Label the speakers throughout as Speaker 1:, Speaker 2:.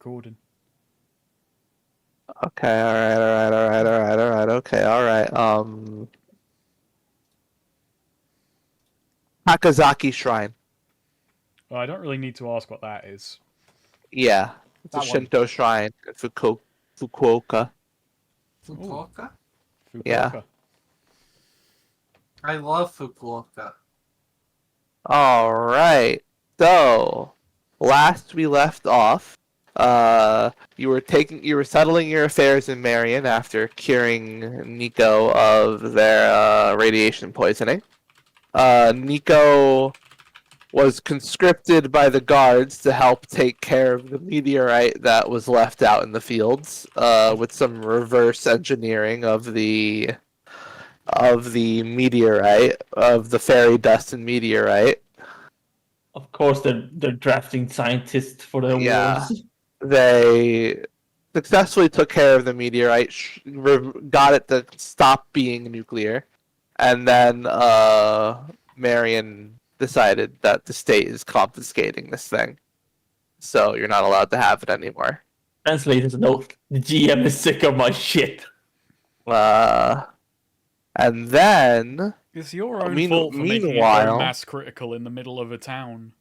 Speaker 1: recording.
Speaker 2: Okay, alright, okay, alright. Hakazaki Shrine.
Speaker 1: Well, I don't really need to ask what that is.
Speaker 2: Yeah, it's a
Speaker 3: That one.
Speaker 2: Shinto shrine in Fukuoka.
Speaker 1: Ooh,
Speaker 3: Fukuoka?
Speaker 2: Yeah.
Speaker 1: Fukuoka.
Speaker 3: I love Fukuoka.
Speaker 2: Alright. So, last we left off, you were settling your affairs in Marion after curing Nico of their radiation poisoning. Nico was conscripted by the guards to help take care of the meteorite that was left out in the fields, with some reverse engineering of the meteorite, of the fairy dust and meteorite.
Speaker 4: Of course, they're drafting scientists for their
Speaker 2: Yeah,
Speaker 4: wars.
Speaker 2: they successfully took care of the meteorite, got it to stop being nuclear, and then Marion decided that the state is confiscating this thing, so you're not allowed to have it anymore.
Speaker 4: Translator's note: the GM is sick of my shit.
Speaker 2: And then
Speaker 1: It's your own fault for making it go
Speaker 2: meanwhile,
Speaker 1: mass critical in the middle of a town.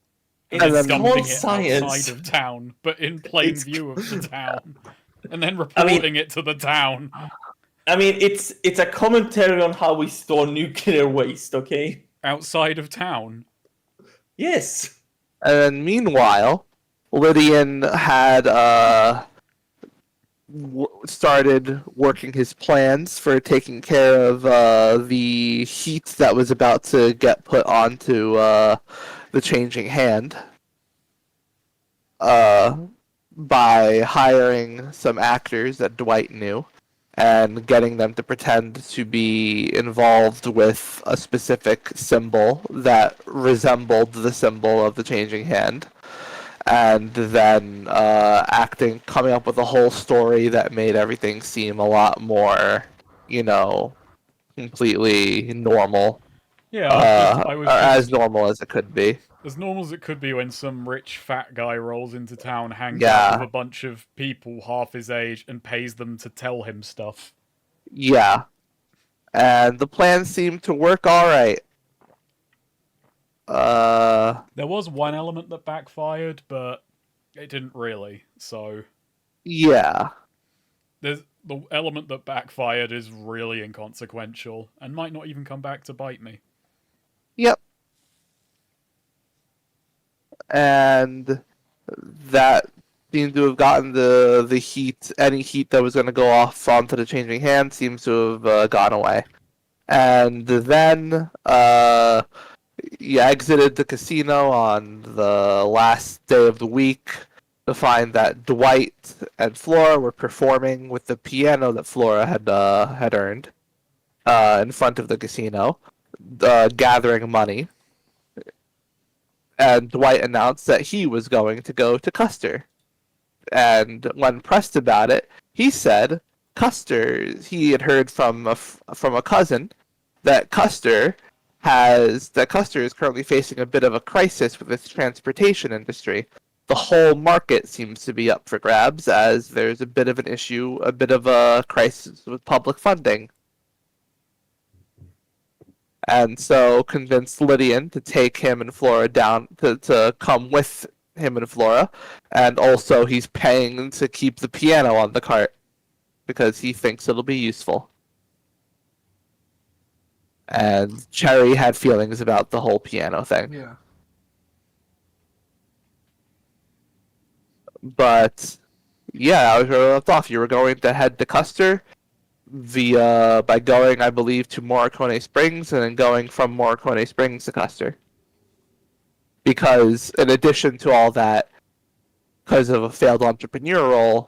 Speaker 4: It's
Speaker 2: And then
Speaker 1: dumping
Speaker 4: called
Speaker 1: it
Speaker 4: science.
Speaker 1: outside of town, but in plain
Speaker 4: It's-
Speaker 1: view of the town. And then reporting it to the town.
Speaker 4: I mean, it's a commentary on how we store nuclear waste. Okay.
Speaker 1: Outside of town.
Speaker 4: Yes.
Speaker 2: and then meanwhile, Lydian had started working his plans for taking care of the heat that was about to get put onto the changing hand, by hiring some actors that Dwight knew and getting them to pretend to be involved with a specific symbol that resembled the symbol of the changing hand, and then coming up with a whole story that made everything seem a lot more, completely normal,
Speaker 1: Yeah, I was
Speaker 2: or as
Speaker 1: just
Speaker 2: normal as it could be.
Speaker 1: as normal as it could be when some rich fat guy rolls into town, hangs out
Speaker 2: Yeah.
Speaker 1: with a bunch of people half his age, and pays them to tell him stuff.
Speaker 2: Yeah, and the plan seemed to work all right.
Speaker 1: There was one element that backfired, but it didn't really. So
Speaker 2: Yeah.
Speaker 1: there's the element that backfired is really inconsequential and might not even come back to bite me.
Speaker 2: Yep. And that seems to have gotten the heat. Any heat that was going to go off onto the changing hand seems to have gone away. And then you exited the casino on the last day of the week to find that Dwight and Flora were performing with the piano that Flora had earned in front of the casino, gathering money. And Dwight announced that he was going to go to Custer. And when pressed about it, he said he had heard from a cousin that Custer is currently facing a bit of a crisis with its transportation industry. The whole market seems to be up for grabs, as there's a bit of a crisis with public funding. And so convinced Lydian to take him and Flora down, to come with him and Flora, and also he's paying to keep the piano on the cart because he thinks it'll be useful. And Cherry had feelings about the whole piano thing.
Speaker 3: Yeah.
Speaker 2: But yeah, I was where I left off. You were going to head to Custer by going, I believe, to Morricone Springs and then going from Morricone Springs to Custer. Because in addition to all that, because of a failed entrepreneurial,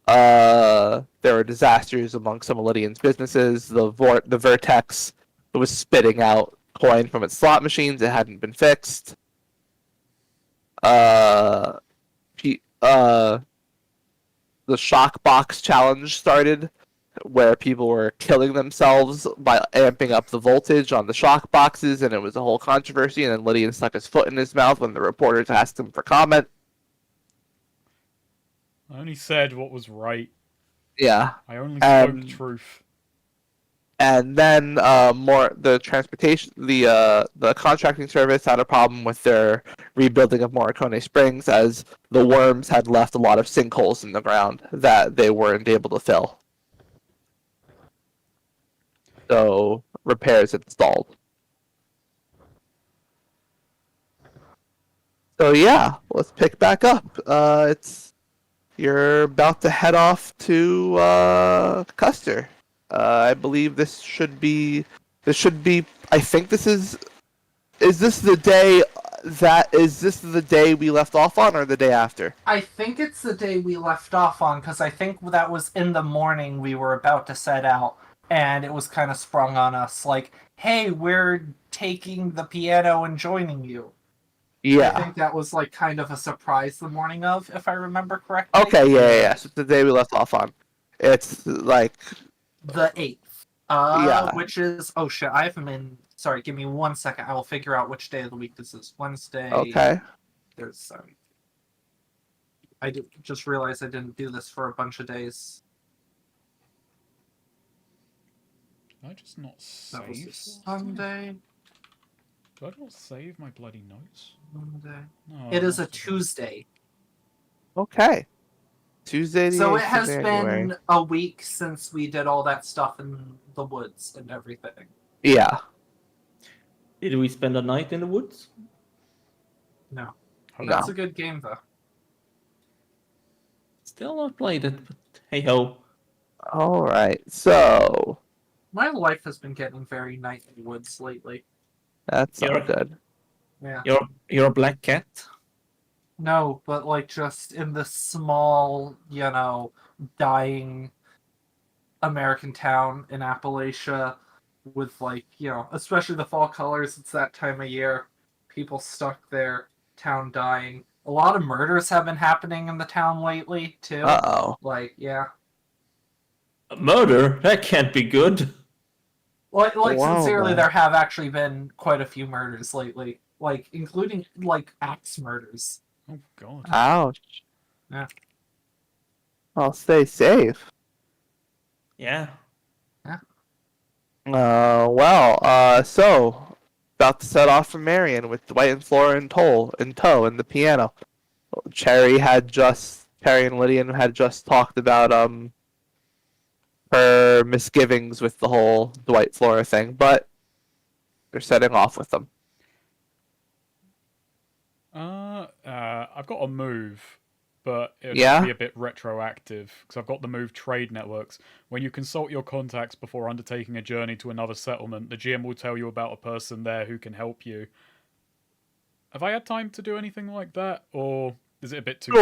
Speaker 2: there were disasters among some of Lydian's businesses. The Vertex was spitting out coin from its slot machines. It hadn't been fixed. The shock box challenge started, where people were killing themselves by amping up the voltage on the shock boxes, and it was a whole controversy. And then Lydian stuck his foot in his mouth when the reporters asked him for comment.
Speaker 1: I only said what was right.
Speaker 2: Yeah.
Speaker 1: I only spoke
Speaker 2: And
Speaker 1: truth.
Speaker 2: and then more the transportation the contracting service had a problem with their rebuilding of Morricone Springs as the worms had left a lot of sinkholes in the ground that they weren't able to fill. So repairs installed. So yeah, let's pick back up. It's You're about to head off to Custer. I believe this should be. This should be. I think this is. Is this the day that? Is this the day we left off on, or the day after?
Speaker 3: I think it's the day we left off on, because I think that was in the morning we were about to set out, and it was kind of sprung on us, like, hey, we're taking the piano and joining you.
Speaker 2: Yeah.
Speaker 3: I think that was, like, kind of a surprise the morning of, if I remember correctly.
Speaker 2: Okay. Yeah. So it's the day we left off on. It's like.
Speaker 3: The 8th.
Speaker 2: Yeah.
Speaker 3: Which is... Oh, shit, I haven't been... Sorry, give me 1 second. I will figure out which day of the week this is. Wednesday...
Speaker 2: Okay.
Speaker 3: There's... Sorry. Just realized I didn't do this for a bunch of days.
Speaker 1: Did I just not
Speaker 3: That was
Speaker 1: save?
Speaker 3: a Sunday.
Speaker 1: Do I not save my bloody notes?
Speaker 3: Monday.
Speaker 1: No.
Speaker 3: It is a
Speaker 1: not today.
Speaker 3: Tuesday.
Speaker 2: Okay. Tuesday. The
Speaker 3: So
Speaker 2: 8th
Speaker 3: it
Speaker 2: of
Speaker 3: has
Speaker 2: January.
Speaker 3: been a week since we did all that stuff in the woods and everything.
Speaker 2: Yeah.
Speaker 4: Did we spend a night in the woods?
Speaker 3: No.
Speaker 1: Hope
Speaker 3: That's
Speaker 2: No.
Speaker 3: a good game, though.
Speaker 4: Still not played it, but hey ho.
Speaker 2: All right. So
Speaker 3: My life has been getting very night in the woods lately.
Speaker 2: that's all
Speaker 4: You're-
Speaker 2: good.
Speaker 3: Yeah.
Speaker 4: You're a black cat.
Speaker 3: No, but like just in the small, dying American town in Appalachia with like, especially the fall colors, it's that time of year. People stuck there, town dying. A lot of murders have been happening in the town lately, too.
Speaker 2: Uh-oh.
Speaker 3: Like, yeah.
Speaker 4: A murder? That can't be good.
Speaker 3: Like
Speaker 2: Wow,
Speaker 3: sincerely,
Speaker 2: man.
Speaker 3: there have actually been quite a few murders lately. Like, including, like, axe murders.
Speaker 1: Oh god.
Speaker 2: Ouch.
Speaker 3: Yeah.
Speaker 2: I'll stay safe.
Speaker 4: Yeah.
Speaker 2: So about to set off from Marion with Dwight and Flora in tow and the piano. Cherry and Lydian had just talked about her misgivings with the whole Dwight Flora thing, but they're setting off with them.
Speaker 1: I've got a move, but it'll
Speaker 2: Yeah?
Speaker 1: be a bit retroactive because I've got the move trade networks. When you consult your contacts before undertaking a journey to another settlement, the GM will tell you about a person there who can help you. Have I had time to do anything like that, or is it a bit too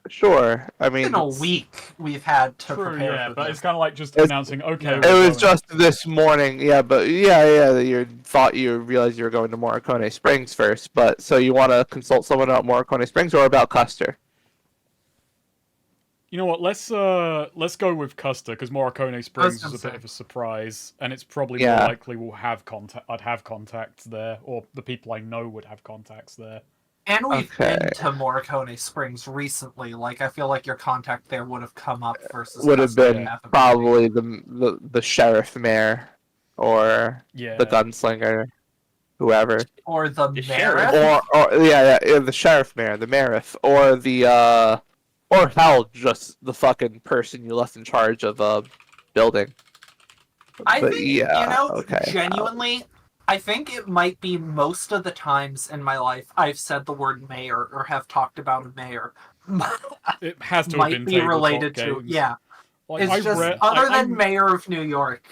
Speaker 2: Sure. I mean,
Speaker 3: In a week, we've had to
Speaker 1: True,
Speaker 3: prepare
Speaker 1: yeah,
Speaker 3: for
Speaker 1: but
Speaker 3: this.
Speaker 1: it's kind of like just
Speaker 2: It's-
Speaker 1: announcing, okay,
Speaker 3: yeah.
Speaker 2: it
Speaker 1: we're
Speaker 2: was
Speaker 1: going.
Speaker 2: just this morning, yeah, but yeah, that you realized you were going to Morricone Springs first, but so you want to consult someone about Morricone Springs or about Custer?
Speaker 1: You know what? Let's go with Custer because Morricone Springs
Speaker 3: gonna
Speaker 1: was a bit
Speaker 3: say.
Speaker 1: of a surprise, and it's probably
Speaker 2: Yeah.
Speaker 1: more likely I'd have contacts there, or the people I know would have contacts there.
Speaker 3: And we've
Speaker 2: Okay.
Speaker 3: been to Morricone Springs recently. Like, I feel like your contact there would have come up versus
Speaker 2: Would have
Speaker 3: Custer.
Speaker 2: been
Speaker 3: Half a
Speaker 2: probably the sheriff mayor or
Speaker 1: Yeah.
Speaker 2: the gunslinger, whoever,
Speaker 3: or the
Speaker 4: The
Speaker 3: sheriff.
Speaker 4: sheriff.
Speaker 2: or the sheriff mayor, the mayorif, or the or hell, just the fucking person you left in charge of a building.
Speaker 3: I
Speaker 2: But
Speaker 3: think,
Speaker 2: yeah, okay.
Speaker 3: genuinely, I think it might be most of the times in my life I've said the word mayor or have talked about a mayor.
Speaker 1: It has to have
Speaker 3: might
Speaker 1: been
Speaker 3: be
Speaker 1: tabletop
Speaker 3: related
Speaker 1: games.
Speaker 3: to, yeah.
Speaker 1: Like,
Speaker 3: It's
Speaker 1: I
Speaker 3: just,
Speaker 1: read,
Speaker 3: other
Speaker 1: I,
Speaker 3: than Mayor of New York.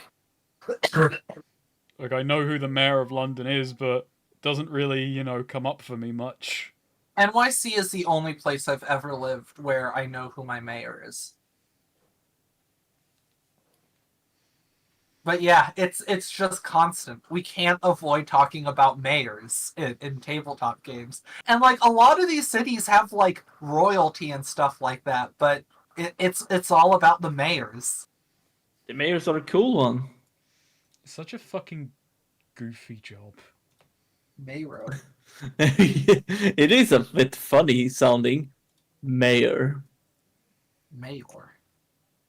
Speaker 1: like I know who the mayor of London is, but it doesn't really, come up for me much.
Speaker 3: NYC is the only place I've ever lived where I know who my mayor is. But yeah, it's just constant. We can't avoid talking about mayors in tabletop games. And like a lot of these cities have like royalty and stuff like that, but it's all about the mayors.
Speaker 4: The mayors are a cool one.
Speaker 1: Such a fucking goofy job.
Speaker 3: Mayor.
Speaker 4: It is a bit funny sounding. Mayor.
Speaker 3: Mayor.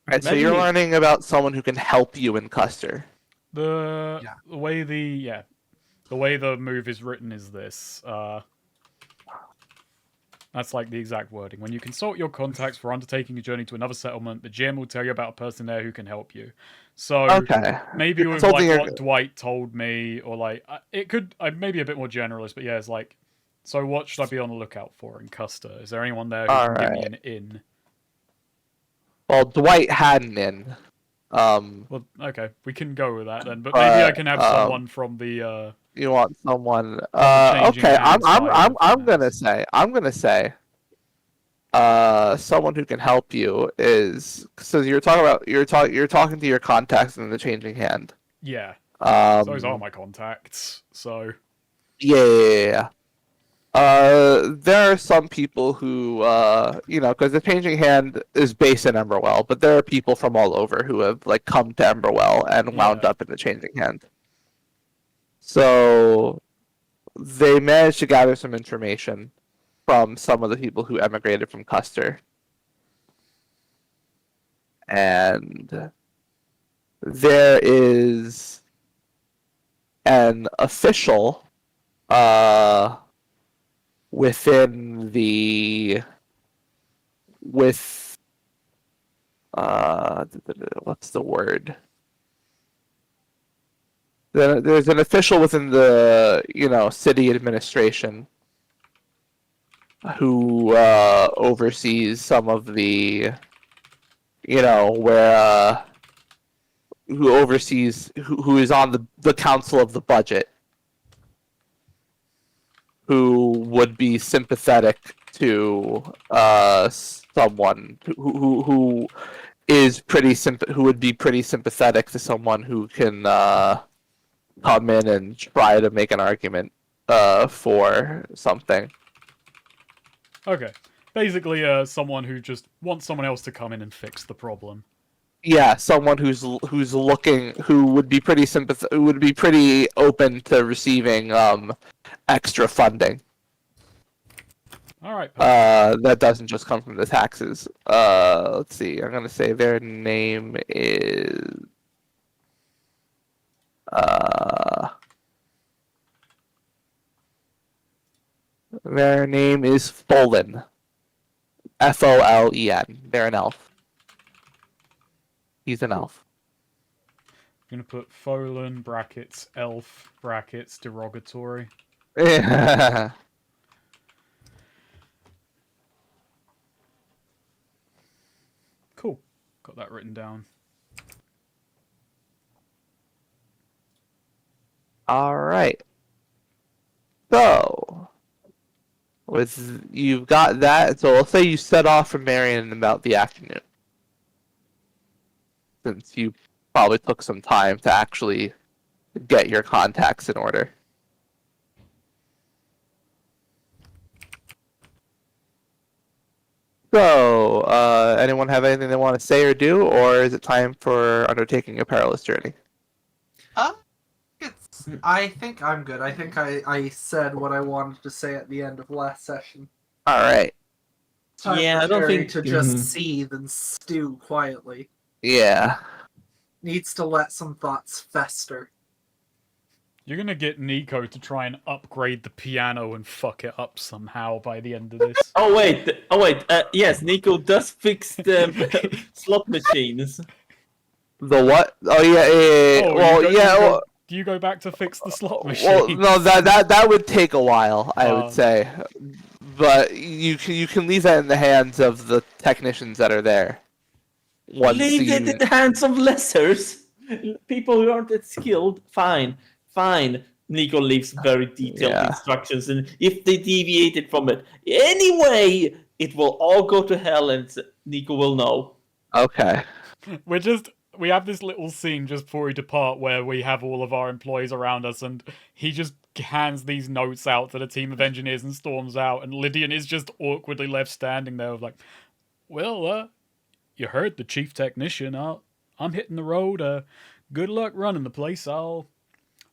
Speaker 2: Right, so you're
Speaker 4: Imagine-
Speaker 2: learning about someone who can help you in Custer.
Speaker 1: The
Speaker 3: Yeah.
Speaker 1: the way the way the move is written is this. That's like the exact wording. When you consult your contacts for undertaking a journey to another settlement, the GM will tell you about a person there who can help you. So
Speaker 2: Okay.
Speaker 1: maybe
Speaker 2: You're
Speaker 1: with like
Speaker 2: consulting your-
Speaker 1: what Dwight told me, or like it could maybe a bit more generalist, but yeah, it's like. So what should I be on the lookout for in Custer? Is there anyone there who
Speaker 2: All
Speaker 1: can give me
Speaker 2: right.
Speaker 1: an in?
Speaker 2: Well, Dwight had an in.
Speaker 1: Well, okay, we can go with that then. But maybe I can have
Speaker 2: But,
Speaker 1: someone from the.
Speaker 2: You want someone?
Speaker 1: the changing
Speaker 2: Okay. I'm
Speaker 1: hands side of
Speaker 2: I'm gonna
Speaker 1: finance.
Speaker 2: say. Someone who can help you is so you're talking to your contacts in the changing hand.
Speaker 1: Yeah, those are
Speaker 2: Um.
Speaker 1: my contacts. So
Speaker 2: Yeah. There are some people who, because the changing hand is based in Emberwell, but there are people from all over who have like come to Emberwell and wound
Speaker 1: Yeah.
Speaker 2: up in the changing hand. So they managed to gather some information from some of the people who emigrated from Custer, and there is an official, within the with what's the word? There's an official within the city administration who oversees some of the where who oversees who is on the council of the budget, who would be sympathetic to someone who is who would be pretty sympathetic to someone who can come in and try to make an argument for something.
Speaker 1: okay, basically, someone who just wants someone else to come in and fix the problem.
Speaker 2: Yeah, someone who's looking, who would be pretty who would be pretty open to receiving extra funding.
Speaker 1: All right. Perfect.
Speaker 2: That doesn't just come from the taxes. Let's see. I'm gonna say their name is Folen. Folen. They're an elf. He's an elf.
Speaker 1: I'm gonna put Folan brackets elf brackets derogatory. Cool. Got that written down.
Speaker 2: All right. So, you've got that. So let's say you set off from Marion in about the afternoon, since you probably took some time to actually get your contacts in order. So, anyone have anything they want to say or do, or is it time for undertaking a perilous journey?
Speaker 3: I think I'm good. I think I said what I wanted to say at the end of last session.
Speaker 2: All right.
Speaker 3: Time
Speaker 4: Yeah,
Speaker 3: for
Speaker 4: I don't
Speaker 3: Sherry
Speaker 4: think-
Speaker 3: to just
Speaker 4: mhm.
Speaker 3: seethe and stew quietly.
Speaker 2: Yeah.
Speaker 3: Needs to let some thoughts fester.
Speaker 1: You're gonna get Nico to try and upgrade the piano and fuck it up somehow by the end of this.
Speaker 4: Oh wait. Yes, Nico does fix the slot machines.
Speaker 2: The what? Oh yeah.
Speaker 1: Oh,
Speaker 2: Well, yeah.
Speaker 1: Do you go back to fix the slot machine?
Speaker 2: Well, no, that would take a while, I would
Speaker 1: Um,
Speaker 2: say. But you can leave that in the hands of the technicians that are there. Once
Speaker 4: Leave it in the hands of lessers. People who aren't that skilled. Fine. Nico leaves very detailed
Speaker 2: Yeah.
Speaker 4: instructions, and if they deviated from it anyway, it will all go to hell, and Nico will know.
Speaker 2: Okay.
Speaker 1: We have this little scene just before we depart where we have all of our employees around us, and he just hands these notes out to the team of engineers and storms out, and Lydian is just awkwardly left standing there with like, well, you heard the chief technician. I'm hitting the road. Good luck running the place.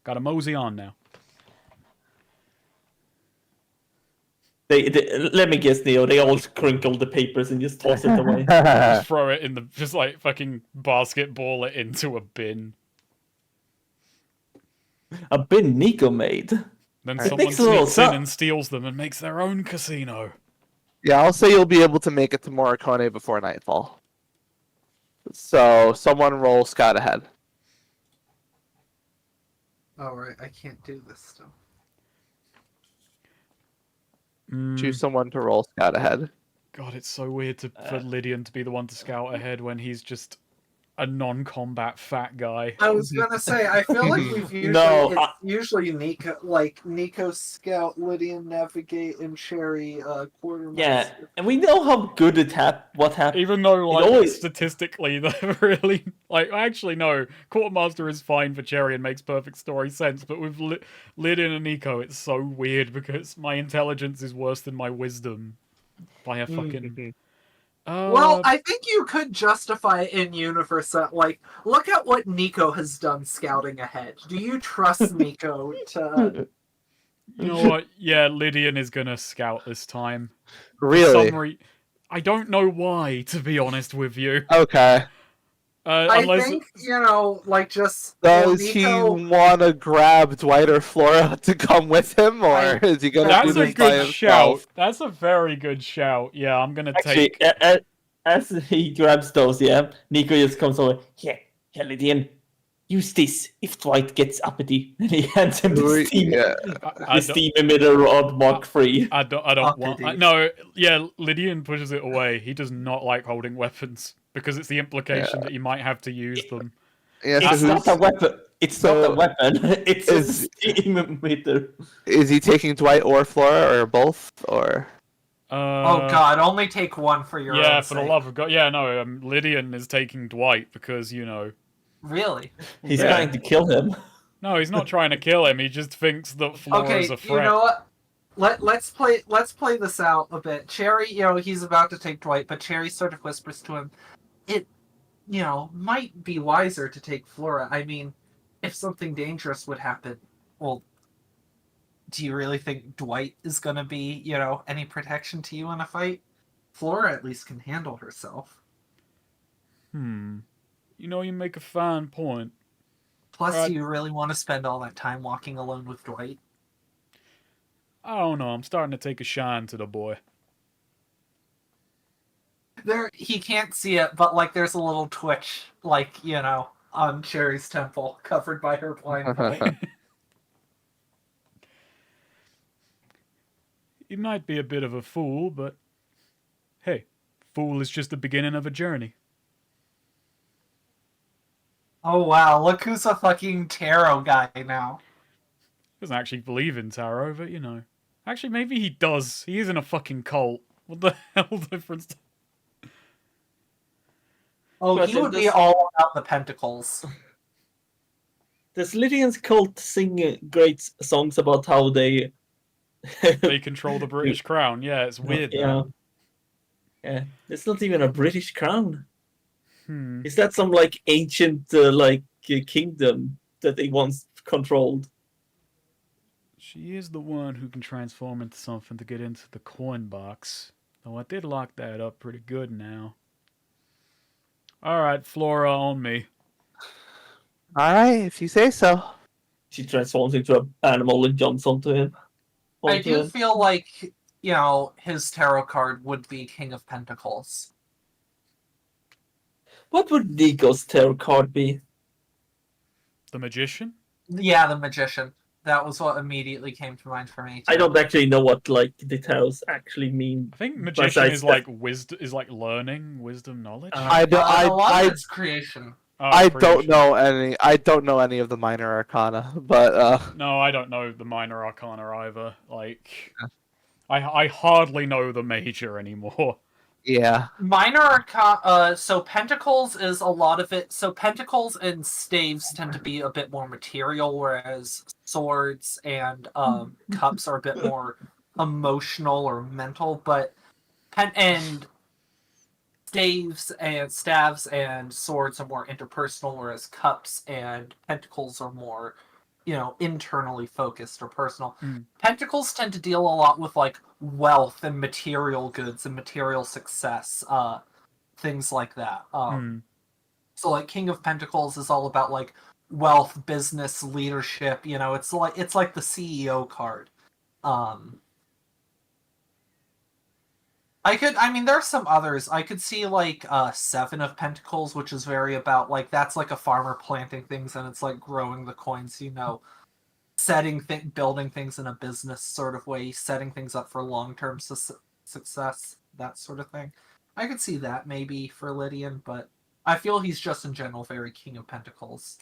Speaker 1: Gotta mosey on now.
Speaker 4: Let me guess, Neo. They all crinkle the papers and just toss it away.
Speaker 1: Just throw it in the just like fucking basketball it into a bin.
Speaker 4: A bin Nico made.
Speaker 1: Then
Speaker 2: It
Speaker 1: someone
Speaker 4: makes a little
Speaker 1: sneaks in
Speaker 4: sense.
Speaker 1: and steals them and makes their own casino.
Speaker 2: Yeah, I'll say you'll be able to make it to Morricone before nightfall. So someone roll scout ahead.
Speaker 3: Oh right, I can't do this stuff.
Speaker 2: Choose someone to roll scout ahead.
Speaker 1: God, it's so weird for Lydian to be the one to scout ahead when he's just a non-combat fat guy.
Speaker 3: I was gonna say, I feel like we've usually
Speaker 4: No,
Speaker 3: it's usually Nico Scout, Lydian Navigate, and Cherry Quartermaster.
Speaker 4: Yeah, and we know how good what happened.
Speaker 1: Even though, like,
Speaker 4: always-
Speaker 1: statistically, they're really... Like, actually, no. Quartermaster is fine for Cherry and makes perfect story sense, but with Lydian and Nico, it's so weird because my intelligence is worse than my wisdom. By a fucking...
Speaker 3: Well, I think you could justify it in universe that, like, look at what Nico has done scouting ahead. Do you trust Nico to...
Speaker 1: You know what? Yeah, Lydian is gonna scout this time.
Speaker 2: Really?
Speaker 1: I don't know why, to be honest with you.
Speaker 2: Okay.
Speaker 3: I
Speaker 1: Unless
Speaker 3: think, like, just...
Speaker 2: Does
Speaker 3: Nico...
Speaker 2: he want to grab Dwight or Flora to come with him, or is he going to do
Speaker 1: that's a
Speaker 2: this by
Speaker 1: good
Speaker 2: himself?
Speaker 1: shout. That's a very good shout. Yeah, I'm gonna
Speaker 4: Actually,
Speaker 1: take...
Speaker 4: as he grabs those, Nico just comes over. Yeah, Lydian, use this if Dwight gets uppity. And he hands him the steam,
Speaker 2: Yeah.
Speaker 1: I
Speaker 4: the
Speaker 1: don't-
Speaker 4: steam emitter rod Mark III.
Speaker 1: I don't want...
Speaker 3: Uppity.
Speaker 1: no, yeah, Lydian pushes it away. He does not like holding weapons, because it's the implication that you might have to use them.
Speaker 2: Yeah, so
Speaker 4: It's not a weapon. It's not a weapon. It's a steam emitter.
Speaker 2: is he taking Dwight or Flora, or both, or...
Speaker 3: Oh god, only take one for your
Speaker 1: Yeah,
Speaker 3: own
Speaker 1: for the
Speaker 3: sake.
Speaker 1: love of God. Yeah, no, Lydian is taking Dwight because, you know...
Speaker 3: Really?
Speaker 4: He's
Speaker 1: Yeah.
Speaker 4: trying to kill him.
Speaker 1: No, he's not trying to kill him. He just thinks that Flora's
Speaker 3: Okay,
Speaker 1: a threat.
Speaker 3: you know what? Let's play this out a bit. Cherry, he's about to take Dwight, but Cherry sort of whispers to him, it, might be wiser to take Flora. I mean, if something dangerous would happen, well, do you really think Dwight is going to be, any protection to you in a fight? Flora at least can handle herself.
Speaker 1: You make a fine point.
Speaker 3: Plus, do you really want to spend all that time walking alone with Dwight?
Speaker 1: I don't know. I'm starting to take a shine to the boy.
Speaker 3: He can't see it, but there's a little twitch, on Cherry's temple, covered by her blindfold.
Speaker 1: He might be a bit of a fool, but hey, fool is just the beginning of a journey.
Speaker 3: Oh wow, look who's a fucking tarot guy now.
Speaker 1: Doesn't actually believe in tarot, but Actually, maybe he does. He is in a fucking cult. What the hell difference?
Speaker 3: Oh,
Speaker 4: But
Speaker 3: he
Speaker 4: then
Speaker 3: would be
Speaker 4: this-
Speaker 3: all about the pentacles.
Speaker 4: Does Lydian's cult sing great songs about how they...
Speaker 1: They control the British crown. Yeah, it's weird.
Speaker 4: Yeah. Yeah, it's not even a British crown.
Speaker 1: Hmm.
Speaker 4: Is that some ancient kingdom that they once controlled?
Speaker 1: She is the one who can transform into something to get into the coin box. Though I did lock that up pretty good now. Alright, Flora, on me.
Speaker 2: Alright, if you say so.
Speaker 4: She transforms into an animal and jumps onto him.
Speaker 3: I
Speaker 4: Onto
Speaker 3: do
Speaker 4: him.
Speaker 3: feel like, his tarot card would be King of Pentacles.
Speaker 4: What would Nico's tarot card be?
Speaker 1: The magician?
Speaker 3: Yeah, the Magician. That was what immediately came to mind for me. Too.
Speaker 4: I don't actually know what the tarots actually mean.
Speaker 1: I think magician
Speaker 4: Besides
Speaker 1: is like wisdom, is like learning, wisdom, knowledge.
Speaker 2: I don't.
Speaker 3: A lot
Speaker 2: I
Speaker 3: of it's creation.
Speaker 1: Oh,
Speaker 2: I
Speaker 1: pretty
Speaker 2: don't
Speaker 1: sure.
Speaker 2: know any. I don't know any of the minor arcana, but
Speaker 1: No, I don't know the minor arcana either. I hardly know the major anymore.
Speaker 2: yeah.
Speaker 3: Minor arcana. So Pentacles is a lot of it. So Pentacles and staves tend to be a bit more material, whereas swords and cups are a bit more emotional or mental. But and staves and swords are more interpersonal, whereas cups and pentacles are more internally focused or personal.
Speaker 1: Mm.
Speaker 3: Pentacles tend to deal a lot with like wealth and material goods and material success, things like that. So like King of Pentacles is all about like wealth, business, leadership. It's like the CEO card. There's some others. I could see like Seven of Pentacles, which is very about like that's like a farmer planting things and it's like growing the coins, building things in a business sort of way, setting things up for long-term success, that sort of thing. I could see that maybe for Lydian, but I feel he's just in general very King of Pentacles.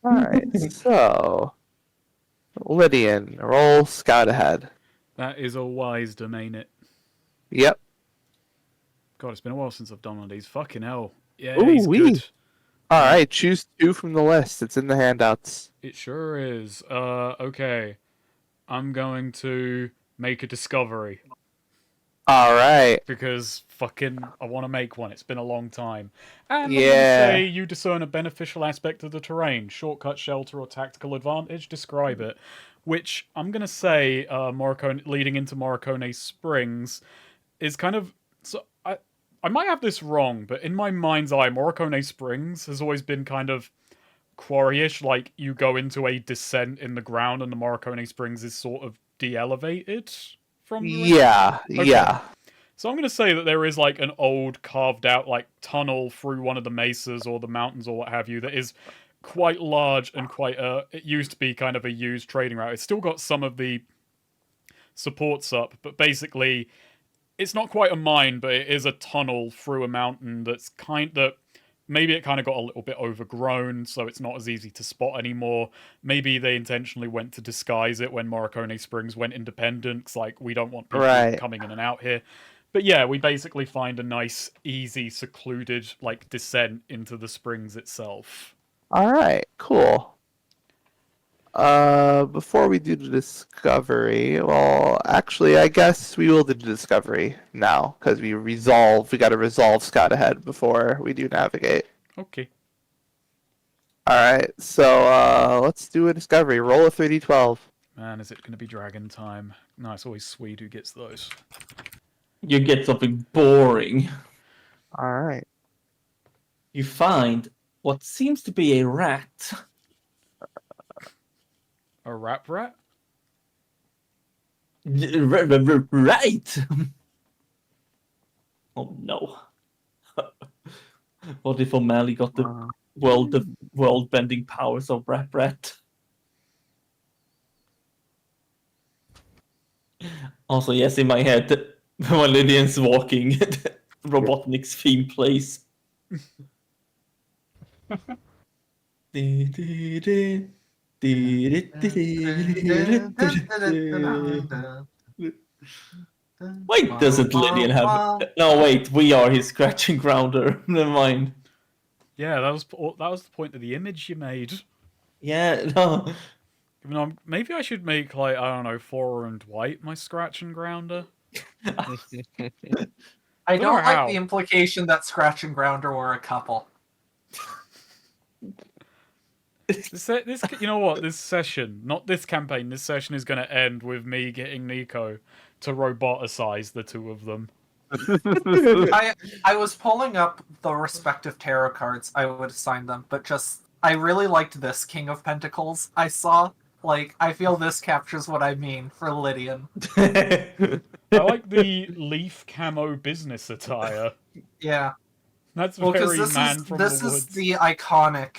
Speaker 2: Alright, so Lydian, roll scout ahead.
Speaker 1: That is a wisdom, ain't it?
Speaker 2: Yep.
Speaker 1: God, it's been a while since I've done one of these. Fucking hell. Yeah,
Speaker 2: Ooh,
Speaker 1: he's
Speaker 2: wee.
Speaker 1: good.
Speaker 2: Alright, choose 2 from the list. It's in the handouts.
Speaker 1: It sure is. Okay. I'm going to make a discovery.
Speaker 2: Alright.
Speaker 1: Because fucking I want to make one. It's been a long time. And I'm going to
Speaker 2: Yeah.
Speaker 1: say you discern a beneficial aspect of the terrain. Shortcut, shelter, or tactical advantage. Describe it. Which I'm going to say leading into Morricone Springs is kind of... So I might have this wrong, but in my mind's eye, Morricone Springs has always been kind of quarry-ish. Like, you go into a descent in the ground and the Morricone Springs is sort of de-elevated from the
Speaker 2: Yeah,
Speaker 1: Okay.
Speaker 2: yeah.
Speaker 1: So I'm going to say that there is like an old carved out like tunnel through one of the mesas or the mountains or what have you that is quite large and quite it used to be kind of a used trading route. It's still got some of the supports up, but basically it's not quite a mine, but it is a tunnel through a mountain that's maybe it kind of got a little bit overgrown, so it's not as easy to spot anymore. Maybe they intentionally went to disguise it when Morricone Springs went independent, 'cause, like, we don't want people
Speaker 2: Right.
Speaker 1: coming in and out here. But yeah, we basically find a nice, easy, secluded, like, descent into the springs itself.
Speaker 2: Alright, cool. Before we do the discovery, well, actually, I guess we will do the discovery now, because we gotta resolve scout ahead before we do navigate.
Speaker 1: Okay.
Speaker 2: Alright, so, let's do a discovery. Roll a 3d12.
Speaker 1: Man, is it going to be dragon time? No, it's always Swede who gets those.
Speaker 4: You get something boring.
Speaker 2: Alright.
Speaker 4: You find what seems to be a rat.
Speaker 1: A rat?
Speaker 4: Right! Oh no. What if O'Malley got the world bending powers of Rat? Also, yes, in my head, when Lydian's walking, Robotnik's theme plays. Wait, doesn't Lydian have... No, wait, we are his scratching grounder. Never mind.
Speaker 1: Yeah, that was the point of the image you made.
Speaker 4: Yeah, no.
Speaker 1: Maybe I should make, like, I don't know, 4 and white my scratch and grounder.
Speaker 3: I don't like
Speaker 1: how.
Speaker 3: the implication that Scratch and Grounder were a couple.
Speaker 1: This, you know what? This session, not this campaign, this session is going to end with me getting Nico to roboticize the two of them.
Speaker 3: I was pulling up the respective tarot cards I would assign them, but I really liked this King of Pentacles I saw. Like, I feel this captures what I mean for Lydian.
Speaker 1: I like the leaf camo business attire.
Speaker 3: Yeah.
Speaker 1: That's very man from the woods.
Speaker 3: This is the iconic...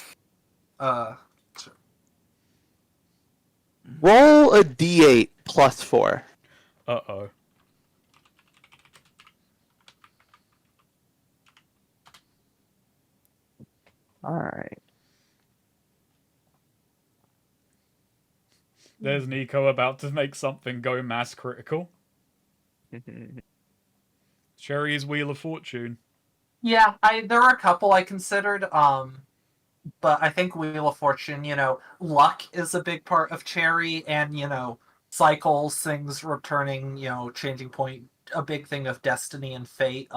Speaker 2: Roll a d8 plus 4.
Speaker 1: Uh-oh.
Speaker 2: Alright.
Speaker 1: There's Nico about to make something go mass critical. Sherry's Wheel of Fortune.
Speaker 3: Yeah, there were a couple I considered, but I think Wheel of Fortune, luck is a big part of Cherry, and, cycles, things returning, changing point, a big thing of destiny and fate,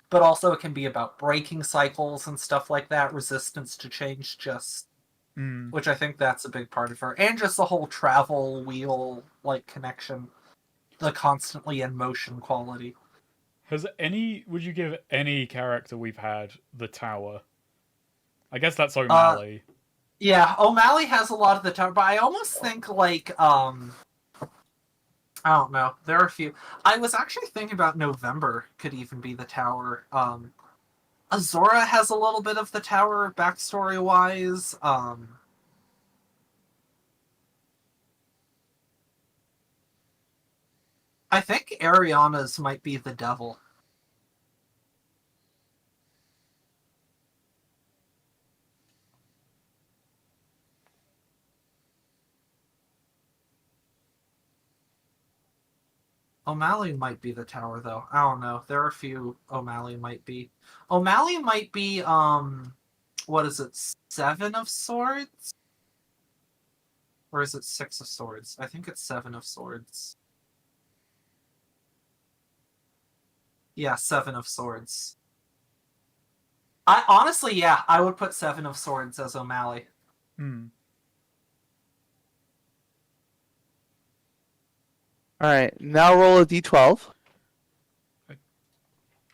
Speaker 3: but also it can be about breaking cycles and stuff like that, resistance to change, just
Speaker 1: Mm.
Speaker 3: which I think that's a big part of her, and just the whole travel wheel like connection, the constantly in motion quality.
Speaker 1: Would you give any character we've had the tower? I guess that's
Speaker 3: Uh,
Speaker 1: O'Malley.
Speaker 3: yeah, O'Malley has a lot of the tower, but I almost think like I don't know. There are a few. I was actually thinking about November could even be the tower. Azora has a little bit of the tower backstory wise. I think Ariana's might be the devil. O'Malley might be the tower though. I don't know. There are a few O'Malley might be. O'Malley might be what is it, Seven of Swords? Or is it Six of Swords? I think it's Seven of Swords. Yeah, Seven of Swords. I honestly, yeah, I would put Seven of Swords as O'Malley.
Speaker 1: Hmm.
Speaker 2: All right, now roll a d12.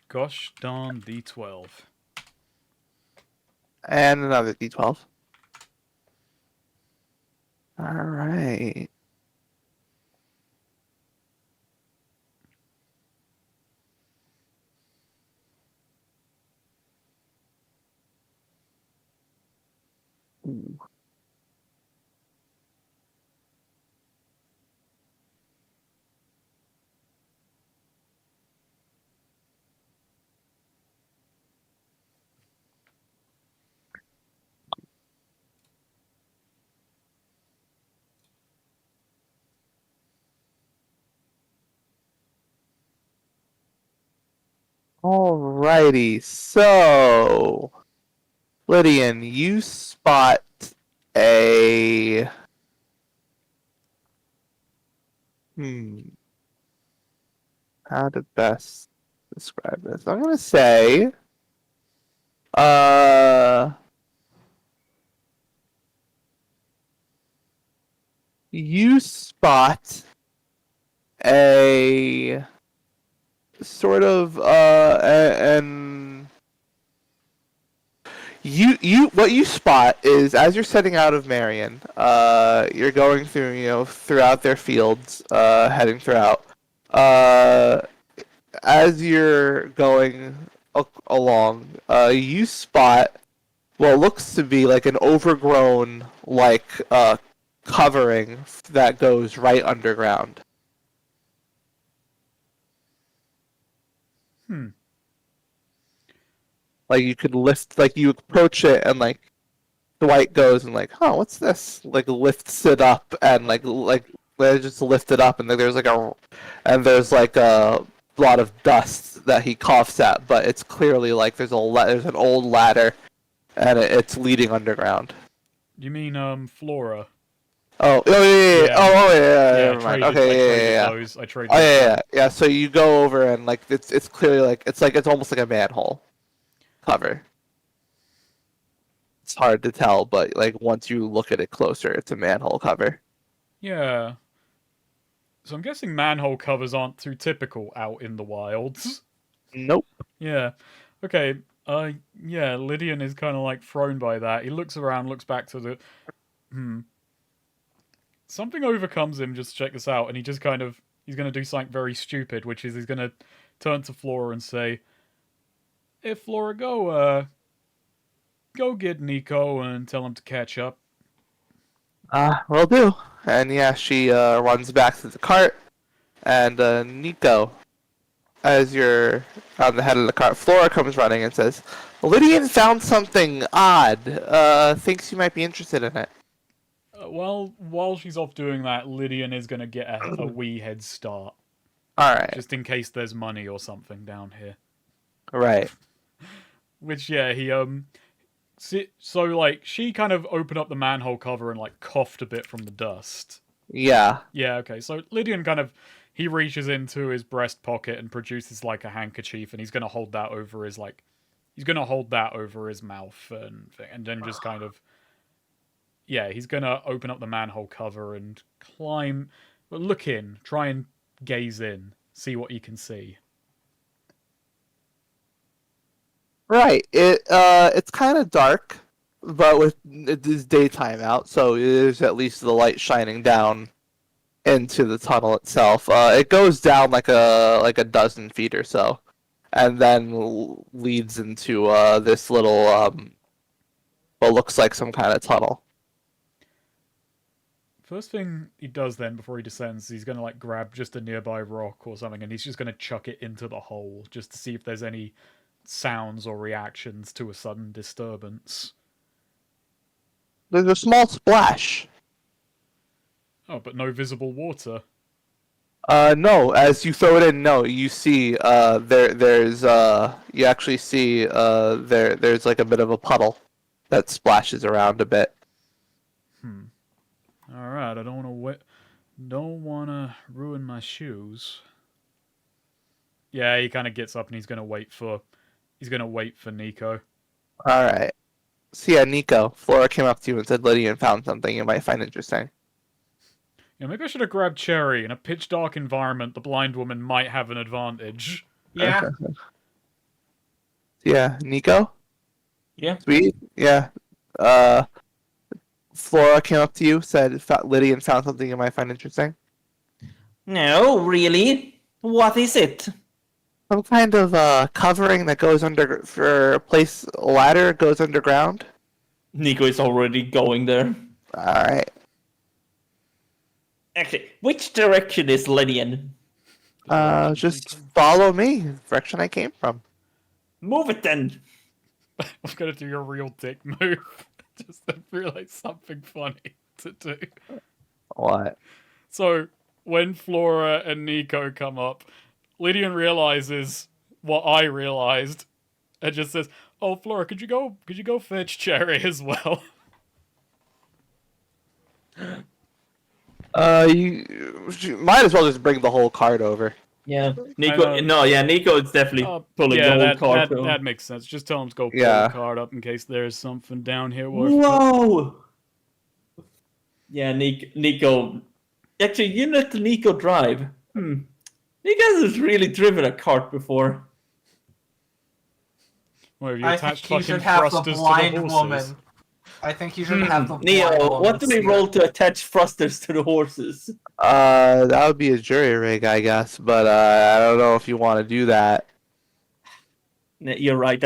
Speaker 1: Gosh darn D12.
Speaker 2: And another d12. All right. Ooh. Alrighty, so Lydian, you spot a hmm. How to best describe this? I'm gonna say, uh, you spot a sort of and you what you spot is as you're setting out of Marion, you're going through throughout their fields, heading throughout. Uh, as you're going along, you spot what looks to be like an overgrown covering that goes right underground.
Speaker 1: Hmm.
Speaker 2: Like you could lift, like you approach it, and like Dwight goes and like, "Huh, what's this?" Like lifts it up and they just lift it up, and there's like a lot of dust that he coughs at, but it's clearly like there's an old ladder, and it's leading underground.
Speaker 1: You mean Flora?
Speaker 2: Oh yeah, yeah, yeah.
Speaker 1: Yeah.
Speaker 2: Oh yeah, yeah,
Speaker 1: Yeah,
Speaker 2: never mind. Okay,
Speaker 1: I
Speaker 2: yeah, yeah,
Speaker 1: traded
Speaker 2: yeah.
Speaker 1: those. I traded
Speaker 2: Oh
Speaker 1: those
Speaker 2: yeah,
Speaker 1: for
Speaker 2: yeah, yeah. So you go over and like it's clearly like it's almost like a manhole cover. It's hard to tell, but like once you look at it closer, it's a manhole cover.
Speaker 1: Yeah. So I'm guessing manhole covers aren't too typical out in the wilds.
Speaker 2: Nope.
Speaker 1: Yeah. Okay. Yeah, Lydian is kind of like thrown by that. He looks around, looks back to the hmm. Something overcomes him just to check this out, and he's gonna do something very stupid, which is he's gonna turn to Flora and say, "Hey Flora, go get Nico and tell him to catch up."
Speaker 2: Will do. And yeah, she runs back to the cart, and Nico, as you're on the head of the cart, Flora comes running and says, "Lydian found something odd. Thinks you might be interested in it."
Speaker 1: Well, while she's off doing that, Lydian is gonna get a wee head start,
Speaker 2: All right.
Speaker 1: just in case there's money or something down here.
Speaker 2: Right.
Speaker 1: Which yeah, so like she kind of opened up the manhole cover and like coughed a bit from the dust.
Speaker 2: Yeah.
Speaker 1: Yeah, okay. So Lydian he reaches into his breast pocket and produces like a handkerchief, and he's gonna hold that over his mouth and then just kind of yeah, he's gonna open up the manhole cover and climb, look in, try and gaze in, see what he can see.
Speaker 2: Right. It's kind of dark, but with it is daytime out, so there's at least the light shining down into the tunnel itself. It goes down like a dozen feet or so, and then leads into this little what looks like some kind of tunnel.
Speaker 1: First thing he does then before he descends, he's gonna like grab just a nearby rock or something, and he's just gonna chuck it into the hole just to see if there's any sounds or reactions to a sudden disturbance.
Speaker 2: There's a small splash.
Speaker 1: Oh, but no visible water.
Speaker 2: No, as you throw it in, no, you see there's you actually see there's like a bit of a puddle that splashes around a bit.
Speaker 1: All right, I don't wanna ruin my shoes. Yeah, he kind of gets up and he's gonna wait for Nico.
Speaker 2: All right. So yeah, Nico, Flora came up to you and said Lydian found something you might find interesting.
Speaker 1: Yeah, maybe I should have grabbed Cherry. In a pitch dark environment, the blind woman might have an advantage.
Speaker 3: Yeah.
Speaker 2: Yeah, Nico?
Speaker 4: Yeah.
Speaker 2: Sweet. Yeah. Flora came up to you, said Lydian found something you might find interesting.
Speaker 4: No, really? What is it?
Speaker 2: Some kind of covering that goes under for a ladder goes underground.
Speaker 4: Nico is already going there.
Speaker 2: All right.
Speaker 4: Actually, which direction is Lydian?
Speaker 2: Just follow me, the direction I came from.
Speaker 4: Move it then.
Speaker 1: I'm gonna do your real dick move. Just to realize something funny to do.
Speaker 2: What?
Speaker 1: So when Flora and Nico come up, Lydian realizes what I realized, and just says, "Oh, Flora, could you go fetch Cherry as well?"
Speaker 2: You might as well just bring the whole card over.
Speaker 4: Yeah, Nico. No, yeah, Nico is definitely pulling the whole card.
Speaker 1: That makes sense. Just tell him to go pull
Speaker 2: Yeah.
Speaker 1: the card up in case there's something down here.
Speaker 4: Whoa! Yeah, Nico. Actually, you let Nico drive. Nico has really driven a cart before.
Speaker 1: Well, have you
Speaker 3: I
Speaker 1: attached
Speaker 3: think you
Speaker 1: fucking
Speaker 3: should have the
Speaker 1: thrusters to
Speaker 3: blind
Speaker 1: the horses?
Speaker 3: woman. I think you should have the blind
Speaker 4: Neo,
Speaker 3: woman.
Speaker 4: what do we
Speaker 3: steer.
Speaker 4: roll to attach thrusters to the horses?
Speaker 2: That would be a jury rig, I guess, but I don't know if you want to do that.
Speaker 4: You're right.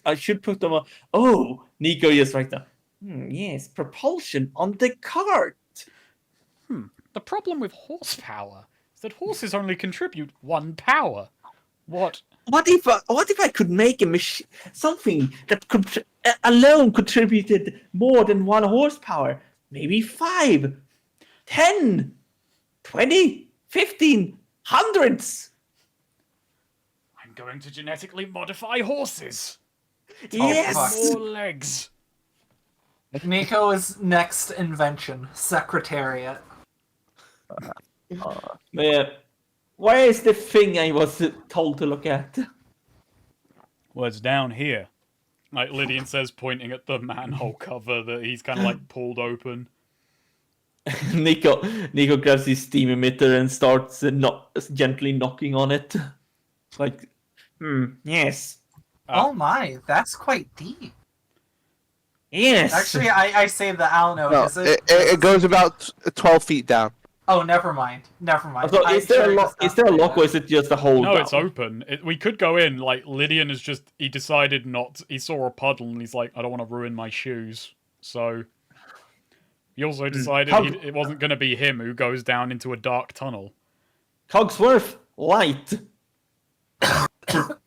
Speaker 4: I should put them on. Oh, Nico is right now. Yes, propulsion on the cart.
Speaker 1: The problem with horsepower is that horses only contribute 1 power. What?
Speaker 4: What if I could make a machine, something that could alone contributed more than 1 horsepower? Maybe 5, 10, 20, 15, hundreds.
Speaker 1: I'm going to genetically modify horses.
Speaker 4: Yes.
Speaker 1: More legs.
Speaker 3: Nico's next invention, Secretariat.
Speaker 4: Man, where is the thing I was told to look at?
Speaker 1: Well, it's down here. Like Lydian says, pointing at the manhole cover that he's kind of like pulled open.
Speaker 4: Nico grabs his steam emitter and starts gently knocking on it. Like, yes.
Speaker 3: Oh my, that's quite deep.
Speaker 4: Yes.
Speaker 3: Actually, I say that I don't know.
Speaker 2: No,
Speaker 3: Is it?
Speaker 2: it goes about 12 feet down.
Speaker 3: Oh, never mind. Never mind.
Speaker 4: So
Speaker 3: I'm
Speaker 4: is there
Speaker 3: sure
Speaker 4: a
Speaker 3: it
Speaker 4: lock?
Speaker 3: does
Speaker 4: Is there a
Speaker 3: not say
Speaker 4: lock, or is it just a hole?
Speaker 1: No,
Speaker 4: down?
Speaker 1: it's open. We could go in. Like Lydian is just. He decided not. He saw a puddle and he's like, I don't want to ruin my shoes. So he also decided it wasn't going to be him who goes down into a dark tunnel.
Speaker 4: Cogsworth, light.
Speaker 2: All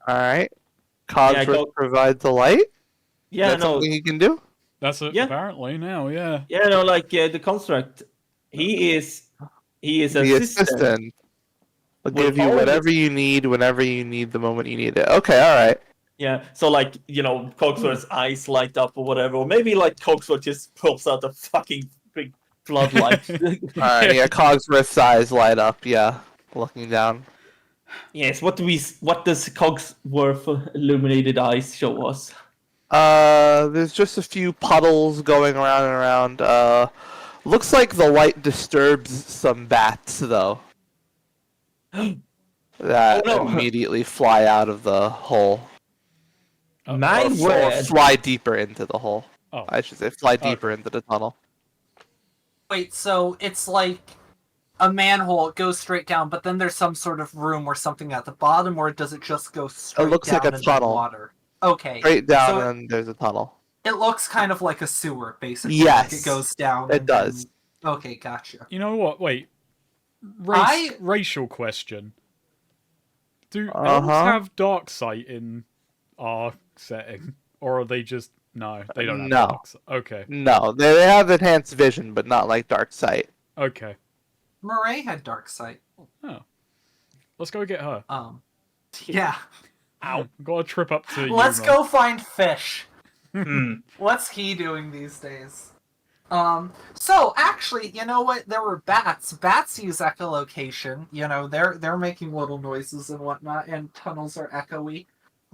Speaker 2: right. Cogsworth provides the light.
Speaker 4: Yeah,
Speaker 2: That's
Speaker 4: no.
Speaker 2: something he can do.
Speaker 1: That's it.
Speaker 4: Yeah.
Speaker 1: Apparently now, yeah.
Speaker 4: Yeah, no, like the construct. He is
Speaker 2: The
Speaker 4: assistant.
Speaker 2: assistant will
Speaker 4: With
Speaker 2: give you
Speaker 4: all of
Speaker 2: whatever you need, whenever you need, the moment you need it. Okay, all right.
Speaker 4: Yeah, so like, Cogsworth's eyes light up or whatever, or maybe like Cogsworth just pulls out a fucking big floodlight.
Speaker 2: All right, yeah, Cogsworth's eyes light up, yeah, looking down.
Speaker 4: Yes, what does Cogsworth illuminated eyes show us?
Speaker 2: There's just a few puddles going around and around. Looks like the light disturbs some bats, though, that
Speaker 4: no.
Speaker 2: immediately fly out of the hole.
Speaker 4: My
Speaker 2: Or
Speaker 4: word.
Speaker 2: fly deeper into the hole.
Speaker 1: Oh,
Speaker 2: I should say fly deeper
Speaker 1: Okay.
Speaker 2: into the tunnel.
Speaker 3: Wait, so it's like a manhole, it goes straight down, but then there's some sort of room or something at the bottom, or does it just go straight
Speaker 2: looks like
Speaker 3: down
Speaker 2: a
Speaker 3: into
Speaker 2: tunnel.
Speaker 3: water? Okay.
Speaker 2: Straight down,
Speaker 3: So
Speaker 2: and then there's a tunnel.
Speaker 3: it looks kind of like a sewer, basically.
Speaker 2: Yes,
Speaker 3: Like it goes down.
Speaker 2: it
Speaker 3: and
Speaker 2: does.
Speaker 3: Then... Okay, gotcha.
Speaker 1: You know what? Wait.
Speaker 3: I-
Speaker 1: Racial question. Do elves
Speaker 2: Uh-huh.
Speaker 1: have dark sight in our setting, or are they just no? They don't have
Speaker 2: No.
Speaker 1: dark sight. Okay.
Speaker 2: No, they have enhanced vision, but not like dark sight.
Speaker 1: Okay.
Speaker 3: Murray had dark sight.
Speaker 1: Oh. Let's go get her.
Speaker 3: Yeah.
Speaker 1: Ow. Got to trip up to
Speaker 3: Let's
Speaker 1: Yuma.
Speaker 3: go find fish.
Speaker 4: Hmm.
Speaker 3: What's he doing these days? So actually, you know what? There were bats. Bats use echolocation. You know, they're making little noises and whatnot, and tunnels are echoey.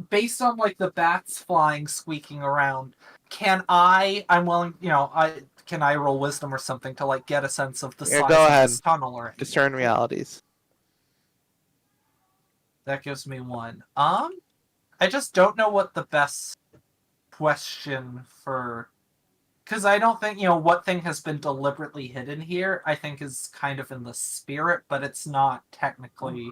Speaker 3: Based on like the bats flying, squeaking around, I'm willing, can I roll wisdom or something to like get a sense of the
Speaker 2: Yeah,
Speaker 3: size
Speaker 2: go
Speaker 3: of
Speaker 2: ahead.
Speaker 3: this tunnel or anything?
Speaker 2: Discern realities.
Speaker 3: That gives me 1. I just don't know what the best question for, because I don't think what thing has been deliberately hidden here. I think is kind of in the spirit, but it's not technically.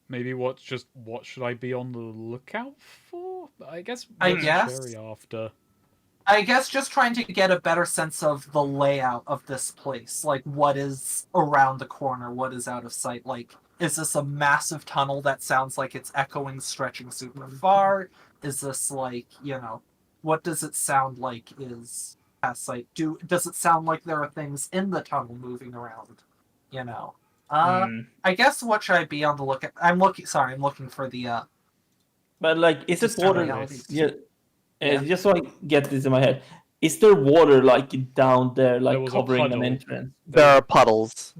Speaker 1: Maybe what should I be on the lookout for? I guess.
Speaker 3: I
Speaker 1: what's
Speaker 3: guess.
Speaker 1: Cherry after.
Speaker 3: I guess just trying to get a better sense of the layout of this place. Like, what is around the corner? What is out of sight? Like, is this a massive tunnel that sounds like it's echoing, stretching super far? Is this like, what does it sound like is past sight? Does it sound like there are things in the tunnel moving around? I guess what should I be on the lookout? I'm looking for the
Speaker 4: But like, is it
Speaker 3: discern
Speaker 4: water?
Speaker 3: realities.
Speaker 4: Yeah.
Speaker 3: Yeah.
Speaker 4: Just so I get this in my head, is there water like down there, like
Speaker 1: was a
Speaker 4: covering an
Speaker 1: puddle.
Speaker 4: entrance?
Speaker 2: There are puddles.